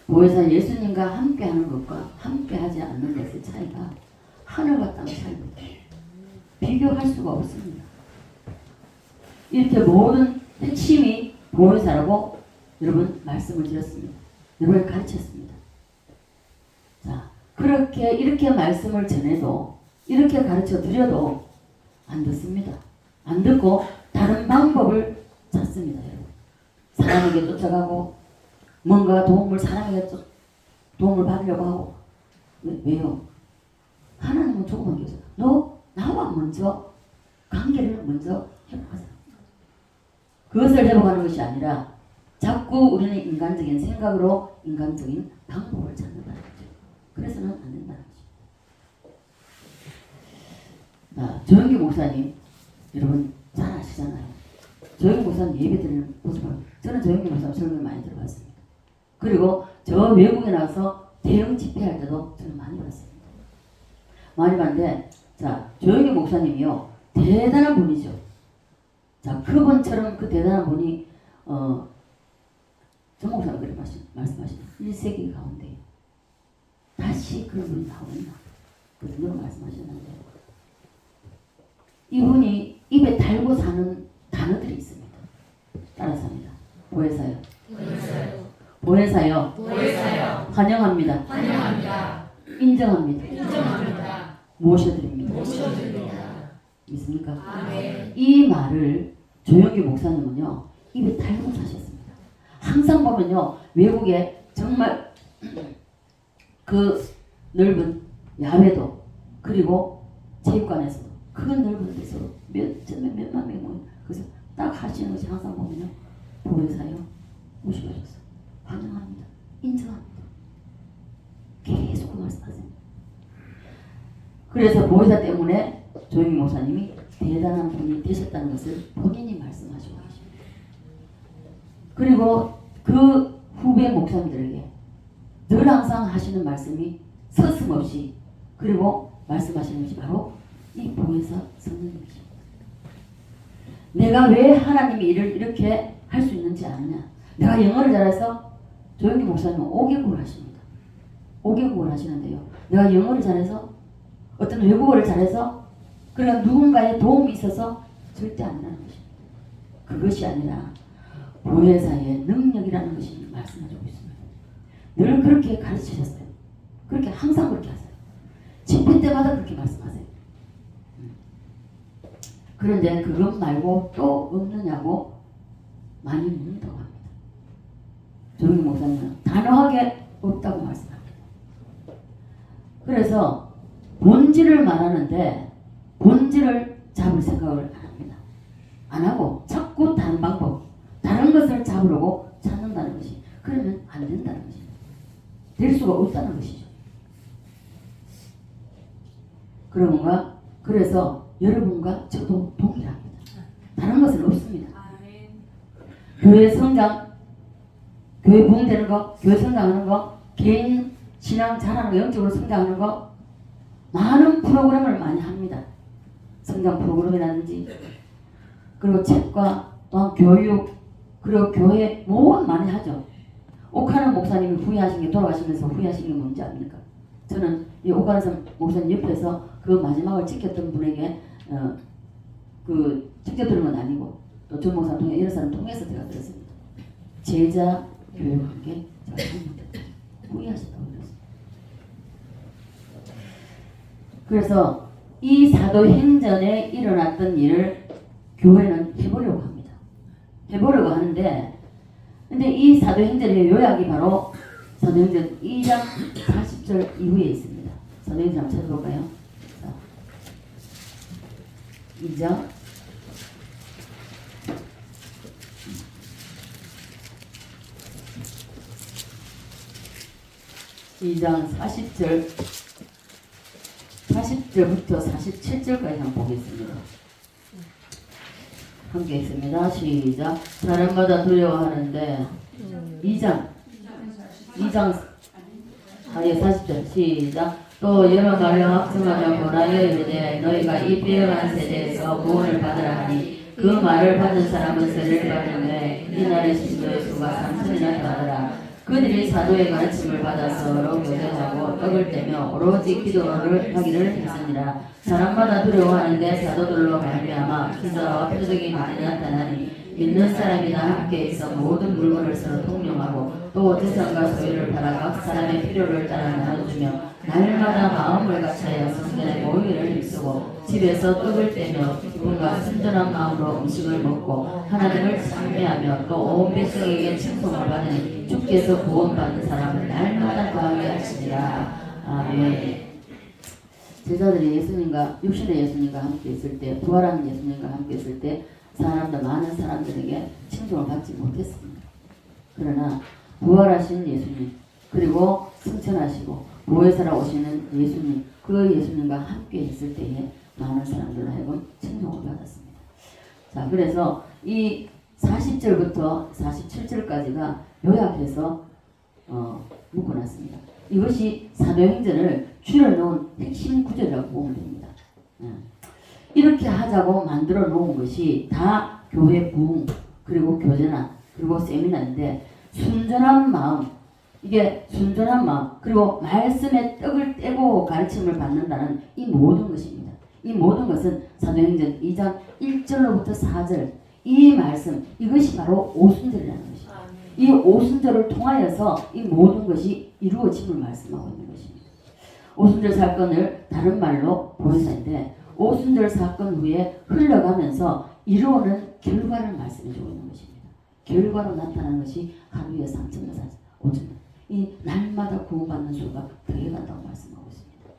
보혜사 예수님과 함께하는 것과 함께하지 않는 것의 차이가 하늘과 땅의 차이입니다. 비교할 수가 없습니다. 이렇게 모든 핵심이 보혜사라고 여러분 말씀을 드렸습니다. 여러분을 가르쳤습니다. 자, 그렇게 이렇게 말씀을 전해도 이렇게 가르쳐 드려도 안 듣습니다. 안 듣고 다른 방법을 찾습니다. 여러분. 사람에게 쫓아가고 뭔가 사람에게 도움을 받으려고 하고 왜요? 하나님은 조금만 계세요. 너 나와 먼저 관계를 먼저 회복하자. 그것을 회복하는 것이 아니라 자꾸 우리는 인간적인 생각으로 인간적인 방법을 찾는다는 거죠. 그래서는 안 된다는 거죠. 조영기 목사님 여러분 잘 아시잖아요. 조영기 목사님 예배 드리는 모습을 저는 조영기 목사님 설교를 많이 들어봤습니다. 그리고 저 외국에 나가서 대형 집회할 때도 저는 많이 봤습니다. 많이 봤는데 자 조영기 목사님이요 대단한 분이죠. 자 그분처럼 그 대단한 분이 정 목사가 그렇게 말씀하시는 1세기 가운데 다시 그런 분이 나오나 그 정도로 말씀하셨는데 이분이 입에 달고 사는 단어들이 있습니다. 따라서 합니다. 보혜사요. 보혜사요. 환영합니다. 인정합니다. 모셔드립니다. 믿습니까? 아멘. 이 말을 조영기 목사님은요 입에 달고 사셨습니다. 항상 보면요 외국에 정말 그 넓은 야외도 그리고 체육관에서도 큰 넓은 데서 몇만 명 모인 그래서 딱 하시는 것이 항상 보면요 보혜사요 모셔주셔서 환영합니다. 인정합니다. 계속 그 말씀하세요. 그래서 보혜사 때문에 조영기 목사님이 대단한 분이 되셨다는 것을 본인이 말씀하시고 계십니다. 그리고 그 후배 목사님들에게 늘 항상 하시는 말씀이 서슴없이 그리고 말씀하시는 것이 바로 이 보혜사 성령님이십니다. 내가 왜 하나님이 일을 이렇게 할 수 있는지 아느냐. 내가 영어를 잘해서 조영기 목사님은 5개국을 하십니다. 5개국을 하시는데요. 내가 영어를 잘해서 어떤 외국어를 잘해서 그러니까 누군가의 도움이 있어서 절대 아니라는 것입니다. 그것이 아니라 보혜사의 능력이라는 것이 말씀해주고 있습니다. 늘 그렇게 가르치셨어요. 그렇게 항상 그렇게 하세요. 집회 때마다 그렇게 말씀하세요. 그런데 그것 말고 또 없느냐고 많이 묻는다고 합니다. 조영기 목사님은 단호하게 없다고 말씀합니다. 그래서 본질을 말하는데 본질을 잡을 생각을 안 합니다. 안 하고 자꾸 다른 방법, 다른 것을 잡으려고 찾는다는 것이 그러면 안 된다는 것입니다. 될 수가 없다는 것이죠. 그런가? 그래서 여러분과 저도 동일합니다. 다른 것은 없습니다. 교회 성장, 교회 부흥되는 거, 교회 성장하는 거, 개인 신앙 잘하는 거, 영적으로 성장하는 거 많은 프로그램을 많이 합니다. 성장 프로그램이라든지 그리고 책과 또한 교육 그리고 교회 모험 많이 하죠. 오카는 목사님이 후회하신 게 돌아가시면서 후회하신 게 뭔지 압니까? 저는 이 오카는 목사님 옆에서 그 마지막을 지켰던 분에게 그 직접 들은 건 아니고 또 전 목사 통해 이런 사람 통해서 제가 들었습니다. 제자 교육한 게 제가 잘못했다. 후회하셨다고 그랬습니다. 그래서 이 사도행전에 일어났던 일을 교회는 해보려고 합니다. 해보려고 하는데 근데 이 사도행전의 요약이 바로 사도행전 2장 40절 이후에 있습니다. 사도행전 한번 찾아볼까요? 자, 2장 40절부터 47절까지 한번 보겠습니다. 함께 있습니다. 시작. 사람마다 두려워하는데 2장 40절 시작. 또 여러 가령 확증하며 권하여 이르되 너희가 이 빼어간 세대에서 구원을 받으라 하니 그 말을 받은 사람은 세례를 받는데 이날의 신도의 수가 3,000이나 더하더라. 그들이 사도의 가르침을 받아서 서로 교제하고 떡을 떼며 오로지 기도를 하기를 했으니라. 사람마다 두려워하는데 사도들로 말미암아 기사와 표적이 많이 나타나니 믿는 사람이 다 함께 있어 모든 물건을 서로 통용하고 또 재산과 소유를 팔아 각 사람의 필요를 따라 나눠주며 날마다 마음을 같이하여 성전에 모이기를 힘쓰고 집에서 떡을 떼며 기쁨과 순전한 마음으로 음식을 먹고 하나님을 찬미하며 또 온 백성에게 칭송을 받으니 주께서 구원받는 사람을 날마다 더하게 하시니라. 아멘. 제자들이 예수님과 육신의 예수님과 함께 있을 때 부활하는 예수님과 함께 있을 때 많은 사람들에게 칭송을 받지 못했습니다. 그러나 부활하신 예수님 그리고 승천하시고 보혜사라 오시는 예수님 그 예수님과 함께 있을 때에 많은 사람들로 하여금 칭송을 받았습니다. 자, 그래서 이 40절부터 47절까지가 요약해서 묶어놨습니다. 이것이 사도행전을 줄여놓은 핵심 구절이라고 보면 됩니다. 이렇게 하자고 만들어 놓은 것이 다 교회 부흥 그리고 교제나 그리고 세미나인데 순전한 마음 이게 순전한 마음 그리고 말씀의 떡을 떼고 가르침을 받는다는 이 모든 것입니다. 이 모든 것은 사도행전 2장 1절로부터 4절 이 말씀 이것이 바로 오순절이라는 것입니다. 이 오순절을 통하여서 이 모든 것이 이루어짐을 말씀하고 있는 것입니다. 오순절 사건을 다른 말로 보혜사인데 오순절 사건 후에 흘러가면서 이루어는 결과를 말씀해주고 있는 것입니다. 결과로 나타나는 것이 하루에 3,000명, 5,000명 이 날마다 구원받는 수가 더해간다고 말씀하고 있습니다.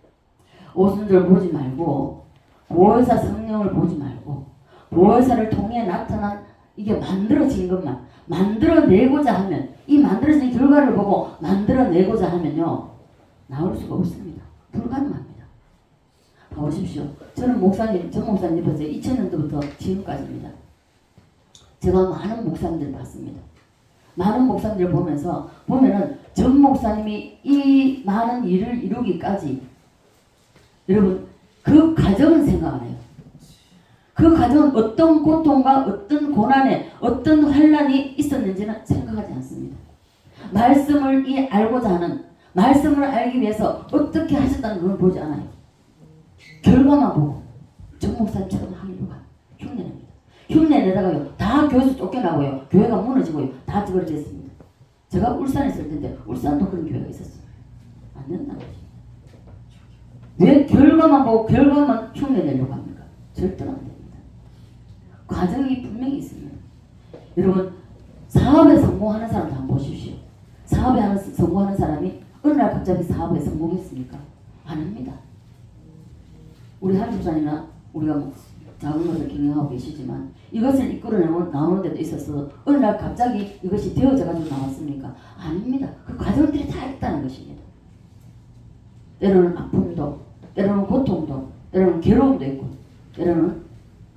오순절 보지 말고 보혜사 성령을 보지 말고 보혜사를 통해 나타난 이게 만들어진 것만 만들어내고자 하면 이 만들어진 결과를 보고 만들어내고자 하면요 나올 수가 없습니다. 불가능합니다. 봐보십시오. 저는 목사님, 전 목사님 봤어요. 2000년도부터 지금까지입니다. 제가 많은 목사님들 봤습니다. 많은 목사님들 보면은 전 목사님이 이 많은 일을 이루기까지 여러분 그 과정은 생각 안 해요. 그 과정은 어떤 고통과 어떤 고난에 어떤 환난이 있었는지는 생각하지 않습니다. 말씀을 알고자 하는 말씀을 알기 위해서 어떻게 하셨다는 걸 보지 않아요. 결과만 보고 전 목사님처럼 하려고 흉내냅니다. 흉내내다가요 다 교회에서 쫓겨나고요 교회가 무너지고요 다 그랬습니다. 제가 울산에 있을 텐데 울산도 그런 교회가 있었어요. 안 된다는 거죠. 왜 결과만 보고 결과만 흉내내려고 합니까? 절대로 안 됩니다. 과정이 분명히 있습니다. 여러분 사업에 성공하는 사람 한번 보십시오. 사업에 성공하는 사람이 어느 날 갑자기 사업에 성공했습니까? 안 합니다. 우리 한주산이나 우리가 뭐 작은 것을 경영하고 계시지만 이것을 이끌어 나오는 데도 있어서 어느 날 갑자기 이것이 되어져가지고 나왔습니까? 아닙니다. 그 과정들이 다 있다는 것입니다. 때로는 아픔도 때로는 고통도 때로는 괴로움도 있고 때로는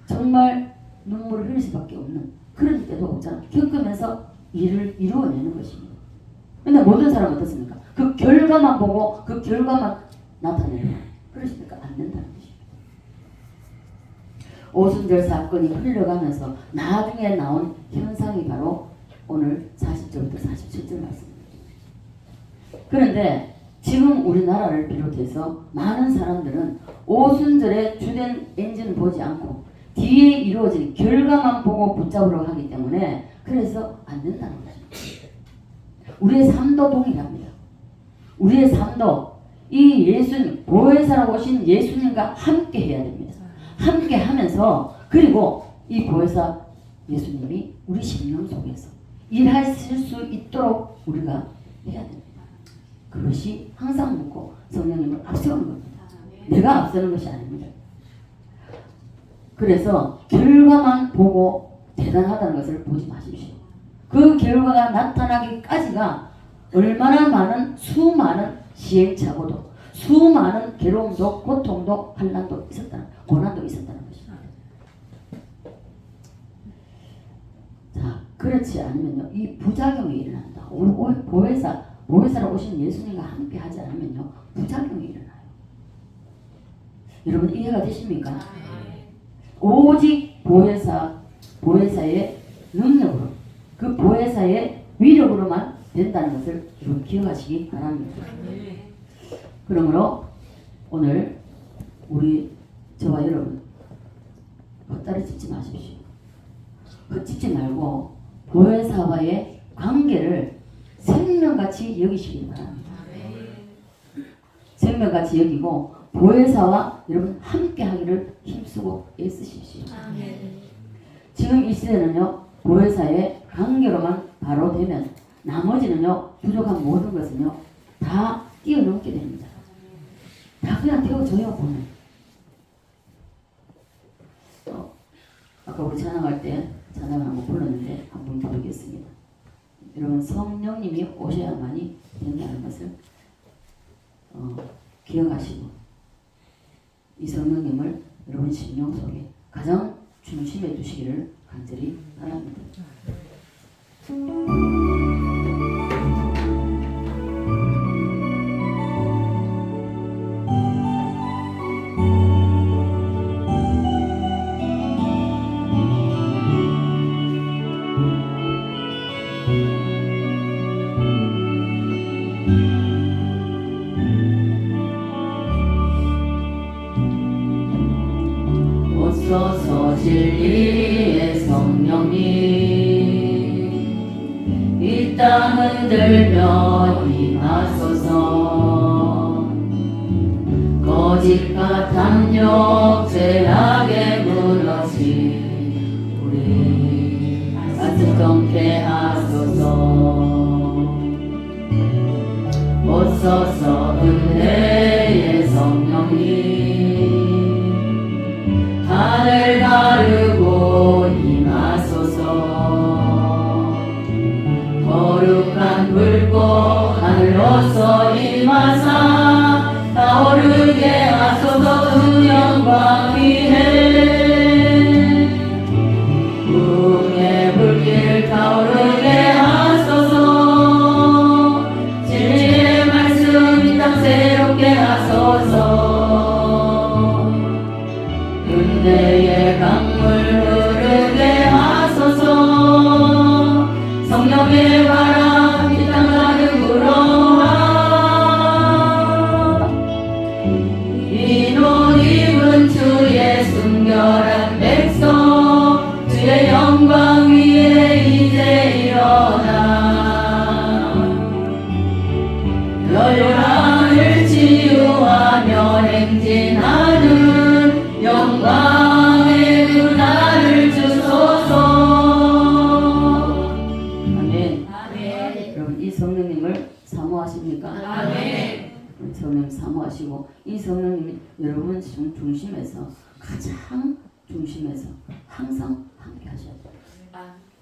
정말 눈물을 흘릴 수밖에 없는 그런 때도 없잖아. 겪으면서 일을 이루어내는 것입니다. 근데 모든 사람은 어떻습니까? 그 결과만 보고 그 결과만 나타내는 그러시니까 안 된다는 것입니다. 오순절 사건이 흘러가면서 나중에 나온 현상이 바로 오늘 40절부터 47절 말씀입니다. 그런데 지금 우리나라를 비롯해서 많은 사람들은 오순절의 주된 엔진을 보지 않고 뒤에 이루어진 결과만 보고 붙잡으려고 하기 때문에 그래서 안 된다는 것입니다. 우리의 삶도 동일합니다. 우리의 삶도 이 예수님, 보혜사라고 오신 예수님과 함께 해야 됩니다. 함께 하면서 그리고 이 보혜사 예수님이 우리 심령 속에서 일하실 수 있도록 우리가 해야 됩니다. 그것이 항상 묻고 성령님을 앞세우는 겁니다. 내가 앞서는 것이 아닙니다. 그래서 결과만 보고 대단하다는 것을 보지 마십시오. 그 결과가 나타나기까지가 얼마나 많은 수많은 시행착오도 수많은 괴로움도 고통도 환난도 있었다는 고난도 있었다는 것입니다. 자, 그렇지 않으면요 이 부작용이 일어난다. 보혜사로 오신 예수님과 함께 하지 않으면요 부작용이 일어나요. 여러분 이해가 되십니까? 오직 보혜사의 능력으로 그 보혜사의 위력으로만 된다는 것을 여러분 기억하시기 바랍니다. 그러므로 오늘 우리 저와 여러분 헛다리 짚지 마십시오. 헛짚지 말고 보혜사와의 관계를 생명같이 여기시기 바랍니다. 생명같이 여기고 보혜사와 여러분 함께 하기를 힘쓰고 애쓰십시오. 지금 이 시대는요 보혜사의 관계로만 바로 되면 나머지는요 부족한 모든 것은요 다 뛰어넘게 됩니다. 다 그냥 되어져요 보면. 아까 우리 찬양할 때 찬양을 한번 불렀는데 한번 부르겠습니다. 여러분 성령님이 오셔야만이 된다는 것을 기억하시고 이 성령님을 여러분 심령 속에 가장 중심에 두시기를 간절히 바랍니다. 오소서 진리의 성령님 이 땅 흔들며 임하소서. 거짓과 탐욕 죄악에 무너진 우리 가슴 통쾌하소서. 오소서 은혜의 성령님 하늘 가르고 임하소서. 거룩한 불꽃 하늘로서 임하사 타오르게 하소서. 그 영광 위에 부흥의 불길 타오르게 하소서. 진리의 말씀 이 땅 새롭게 하소서. 은혜의 강물 흐르게 하소서. 성령의 바람 이 땅 가득 불어와 이 옷 입은 주의 순결한 백성 주의 영광 위에 이제 일어나 멸망을 치유하며 행진하는 영광의 그날을 주소서. 아멘. 여러분 이 성령님을 사모하십니까? 아멘. 성령 사모하시고 이 성령님이 여러분 중심에서 가장 중심에서 항상 함께 하셔야 돼요.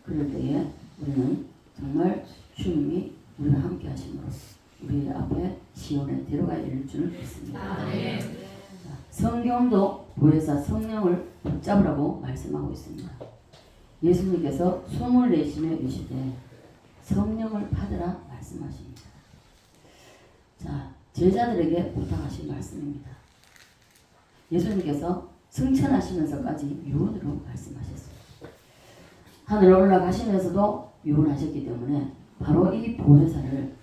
그럴 때에 우리는 정말 주님이 우리와 함께 하심으로 우리 앞에 시온에 데려가 이를 줄 믿습니다. 성경도 보혜사 성령을 붙잡으라고 말씀하고 있습니다. 예수님께서 숨을 내쉬며 이르시되 성령을 받으라 말씀하십니다. 자, 제자들에게 부탁하신 말씀입니다. 예수님께서 승천하시면서까지 유언으로 말씀하셨어요. 하늘로 올라가시면서도 유언하셨기 때문에 바로 이 보혜사를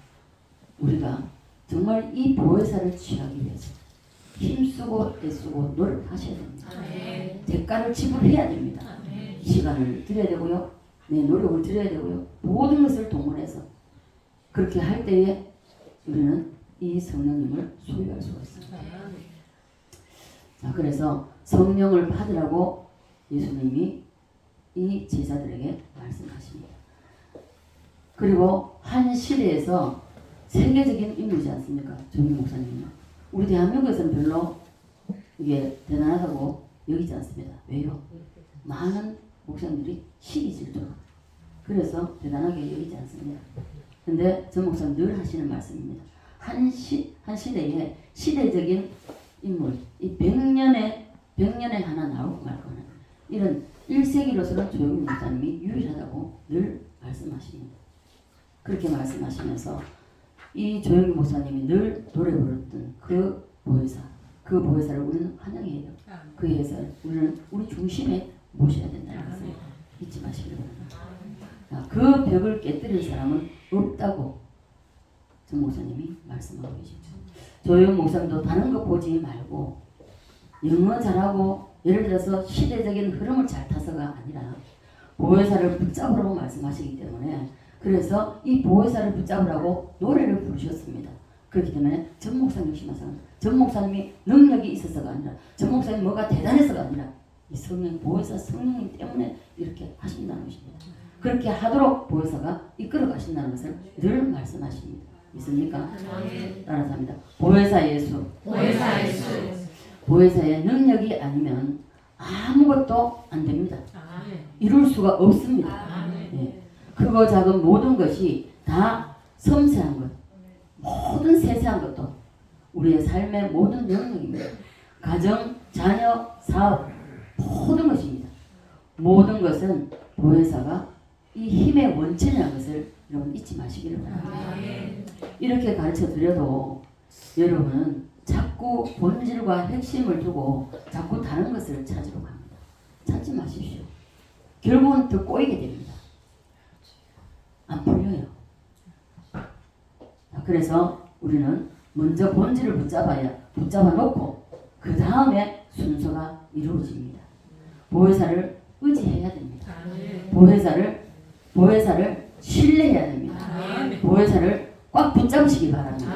우리가 정말 이 보혜사를 취하기 위해서 힘쓰고 애쓰고 노력하셔야 됩니다. 대가를 지불해야 됩니다. 시간을 드려야 되고요. 내 노력을 드려야 되고요. 모든 것을 동원해서 그렇게 할 때에 우리는 이 성령님을 소유할 수가 있습니다. 자, 그래서 성령을 받으라고 예수님이 이 제자들에게 말씀하십니다. 그리고 한 시대에서 세계적인 인물이지 않습니까? 정윤 목사님은. 우리 대한민국에서는 별로 이게 대단하다고 여기지 않습니다. 왜요? 많은 목사님들이 시기질투로 그래서 대단하게 여기지 않습니다. 근데 전 목사님 늘 하시는 말씀입니다. 한 시대에 시대적인 인물, 이 100년에 하나 나오고 말 거는 이런 1세기로서는 조용히 목사님이 유일하다고 늘 말씀하십니다. 그렇게 말씀하시면서 이 조영기 목사님이 늘 노래 부르던 그 보혜사, 그 보혜사를 우리는 환영해요. 그에 의해서 우리는 우리 중심에 모셔야 된다는 것을 잊지 마시기 바랍니다. 그 벽을 깨뜨릴 사람은 없다고 정 목사님이 말씀하고 계시죠. 조영 목사님도 다른 거 보지 말고 영어 잘하고 예를 들어서 시대적인 흐름을 잘 타서가 아니라 보혜사를 붙잡으라고 말씀하시기 때문에 그래서 이 보혜사를 붙잡으라고 노래를 부르셨습니다. 그렇기 때문에 정 목사님 심하상 정 목사님이 능력이 있어서가 아니라 정 목사님이 뭐가 대단해서가 아니라 이 성령 보혜사 성령님 때문에 이렇게 하신다는 것입니다. 그렇게 하도록 보혜사가 이끌어 가신다는 것을 늘 말씀하십니다. 믿습니까? 따라서 합니다. 보혜사 예수. 보혜사 예수. 보혜사의 능력이 아니면 아무것도 안 됩니다. 이룰 수가 없습니다. 예. 크고 작은 모든 것이 다 섬세한 것, 모든 세세한 것도 우리의 삶의 모든 영역입니다. 가정, 자녀, 사업, 모든 것입니다. 모든 것은 보혜사가 이 힘의 원천이라는 것을 여러분 잊지 마시기를 바랍니다. 이렇게 가르쳐 드려도 여러분은 자꾸 본질과 핵심을 두고 자꾸 다른 것을 찾으러 갑니다. 찾지 마십시오. 결국은 더 꼬이게 됩니다. 안 풀려요. 그래서 우리는 먼저 본질을 붙잡아 놓고 그 다음에 순서가 이루어집니다. 보혜사를 의지해야 됩니다. 보혜사를 신뢰해야 됩니다. 보혜사를 꽉 붙잡으시기 바랍니다.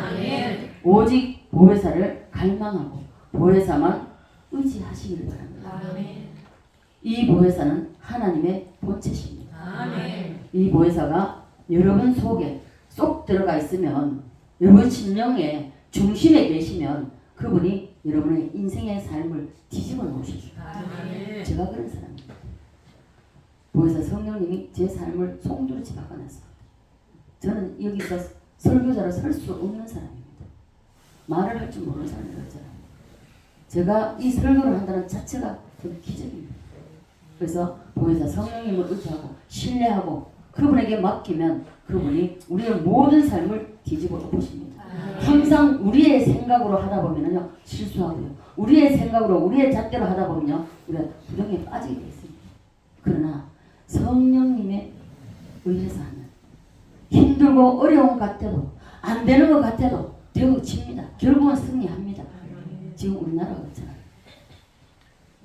오직 보혜사를 갈망하고 보혜사만 의지하시길 바랍니다. 이 보혜사는 하나님의 본체십니다. 이 보혜사가 여러분 속에 쏙 들어가 있으면 여러분 심령의 중심에 계시면 그분이 여러분의 인생의 삶을 뒤집어 놓으시죠. 제가 그런 사람입니다. 보혜사 성령님이 제 삶을 송두리째 바꿔놨습니다. 저는 여기서 설교자로 설 수 없는 사람입니다. 말을 할 줄 모르는 사람이었잖아요. 제가 이 설교를 한다는 자체가 좀 기적입니다. 그래서 보혜사 성령님을 의지하고 신뢰하고 그분에게 맡기면 그분이 우리의 모든 삶을 뒤집어 엎으십니다. 항상 우리의 생각으로 하다 보면요 실수하고요. 우리의 생각으로 우리의 잣대로 하다 보면요 우리가 부정에 빠지게 되어 있습니다. 그러나 성령님의 의해서 하면 힘들고 어려운 것 같아도 안 되는 것 같아도 되고 칩니다. 결국은 승리합니다. 지금 우리나라가 그렇잖아요.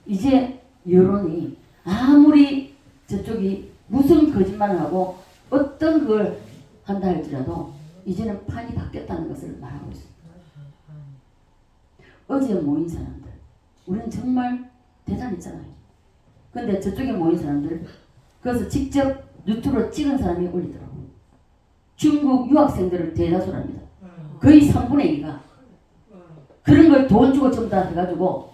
이제 여론이 아무리 저쪽이 무슨 거짓말을 하고 어떤 걸 한다 할지라도 이제는 판이 바뀌었다는 것을 말하고 있습니다. 어제 모인 사람들 우리는 정말 대단했잖아요. 근데 저쪽에 모인 사람들 그래서 직접 유튜브로 찍은 사람이 올리더라고요. 중국 유학생들을 대다수랍니다. 거의 3분의 2가 그런 걸 돈 주고 전부 다 해가지고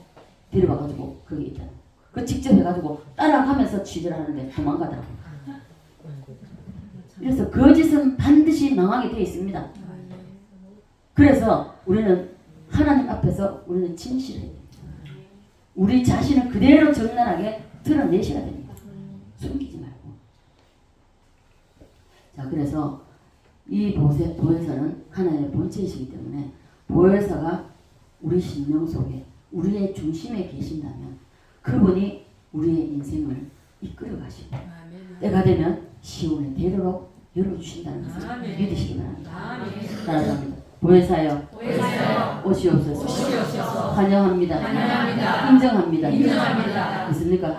데려와가지고 거기 있잖아요. 그 직접 해가지고 따라가면서 취재를 하는데 도망가더라고요. 그래서 거짓은 반드시 망하게 되어 있습니다. 그래서 우리는 하나님 앞에서 우리는 진실해야 됩니다. 우리 자신을 그대로 적나라하게 드러내셔야 됩니다. 숨기지 말고. 자, 그래서 이 보혜사는 하나님의 본체이시기 때문에 보혜사가 우리 심령 속에 우리의 중심에 계신다면 그분이 우리의 인생을 이끌어 가시고 때가 되면 시온의 대로로 열어주신다는 것을 믿으시기 바랍니다. 따라갑니다. 보혜사여 오시옵소서. 환영합니다. 인정합니다. 믿습니까?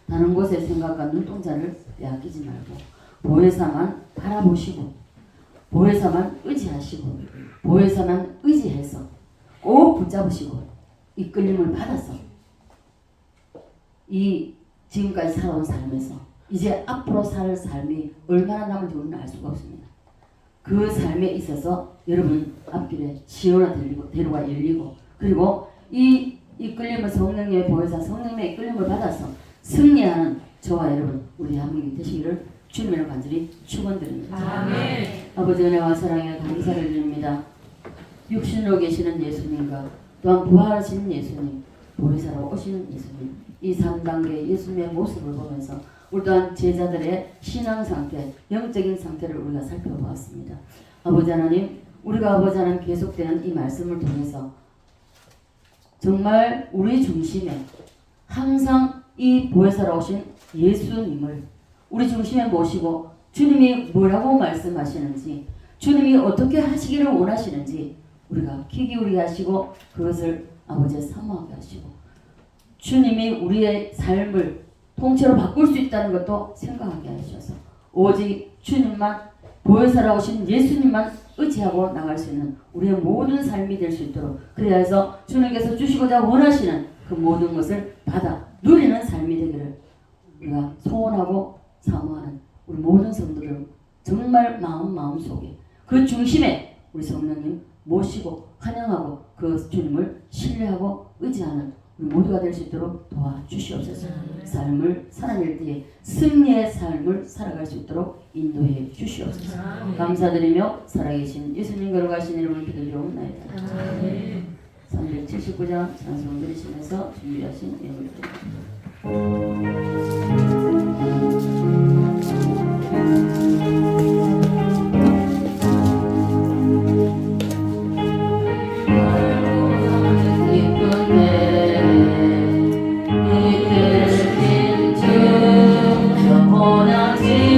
다른 곳의 생각과 눈동자를 빼앗기지 말고 보혜사만 바라보시고 보혜사만 의지하시고 보혜사만 의지해서 꼭 붙잡으시고 이끌림을 받아서 이 지금까지 살아온 삶에서 이제 앞으로 살 삶이 얼마나 남은지 우리는 알 수가 없습니다. 그 삶에 있어서 여러분 앞길에 시온의 대로가 열리고 그리고 이 이끌림을 성령의 보혜사 성령의 이끌림을 받아서 승리하는 저와 여러분 우리 한 분이 되시기를 주님으로 간절히 축원드립니다. 아멘. 아버지 은혜와 사랑에 감사를 드립니다. 육신으로 계시는 예수님과 또한 부활하신 예수님 보혜사로 오시는 예수님 이 3단계 예수님의 모습을 보면서 우리 또한 제자들의 신앙 상태 영적인 상태를 우리가 살펴보았습니다. 아버지 하나님 우리가 아버지 하나님 계속되는 이 말씀을 통해서 정말 우리 중심에 항상 이 보혜사라 오신 예수님을 우리 중심에 모시고 주님이 뭐라고 말씀하시는지 주님이 어떻게 하시기를 원하시는지 우리가 귀 기울이게 하시고 그것을 아버지의 사모하게 하시고 주님이 우리의 삶을 통째로 바꿀 수 있다는 것도 생각하게 하셔서 오직 주님만 보혜사라 오신 예수님만 의지하고 나갈 수 있는 우리의 모든 삶이 될 수 있도록 그래야 해서 주님께서 주시고자 원하시는 그 모든 것을 받아 누리는 삶이 되기를 우리가 소원하고 사모하는 우리 모든 성도들 정말 마음속에 그 중심에 우리 성령님 모시고 환영하고 그 주님을 신뢰하고 의지하는 우리 모두가 될 수 있도록 도와주시옵소서. 삶을 살아낼 때에 승리의 삶을 살아갈 수 있도록 인도해 주시옵소서. 감사드리며 살아계신 예수님 걸어가신 이름을 기도드리옵나이다. 379장 찬송 드리시면서 준비하신 예물 드립니다. 영원하지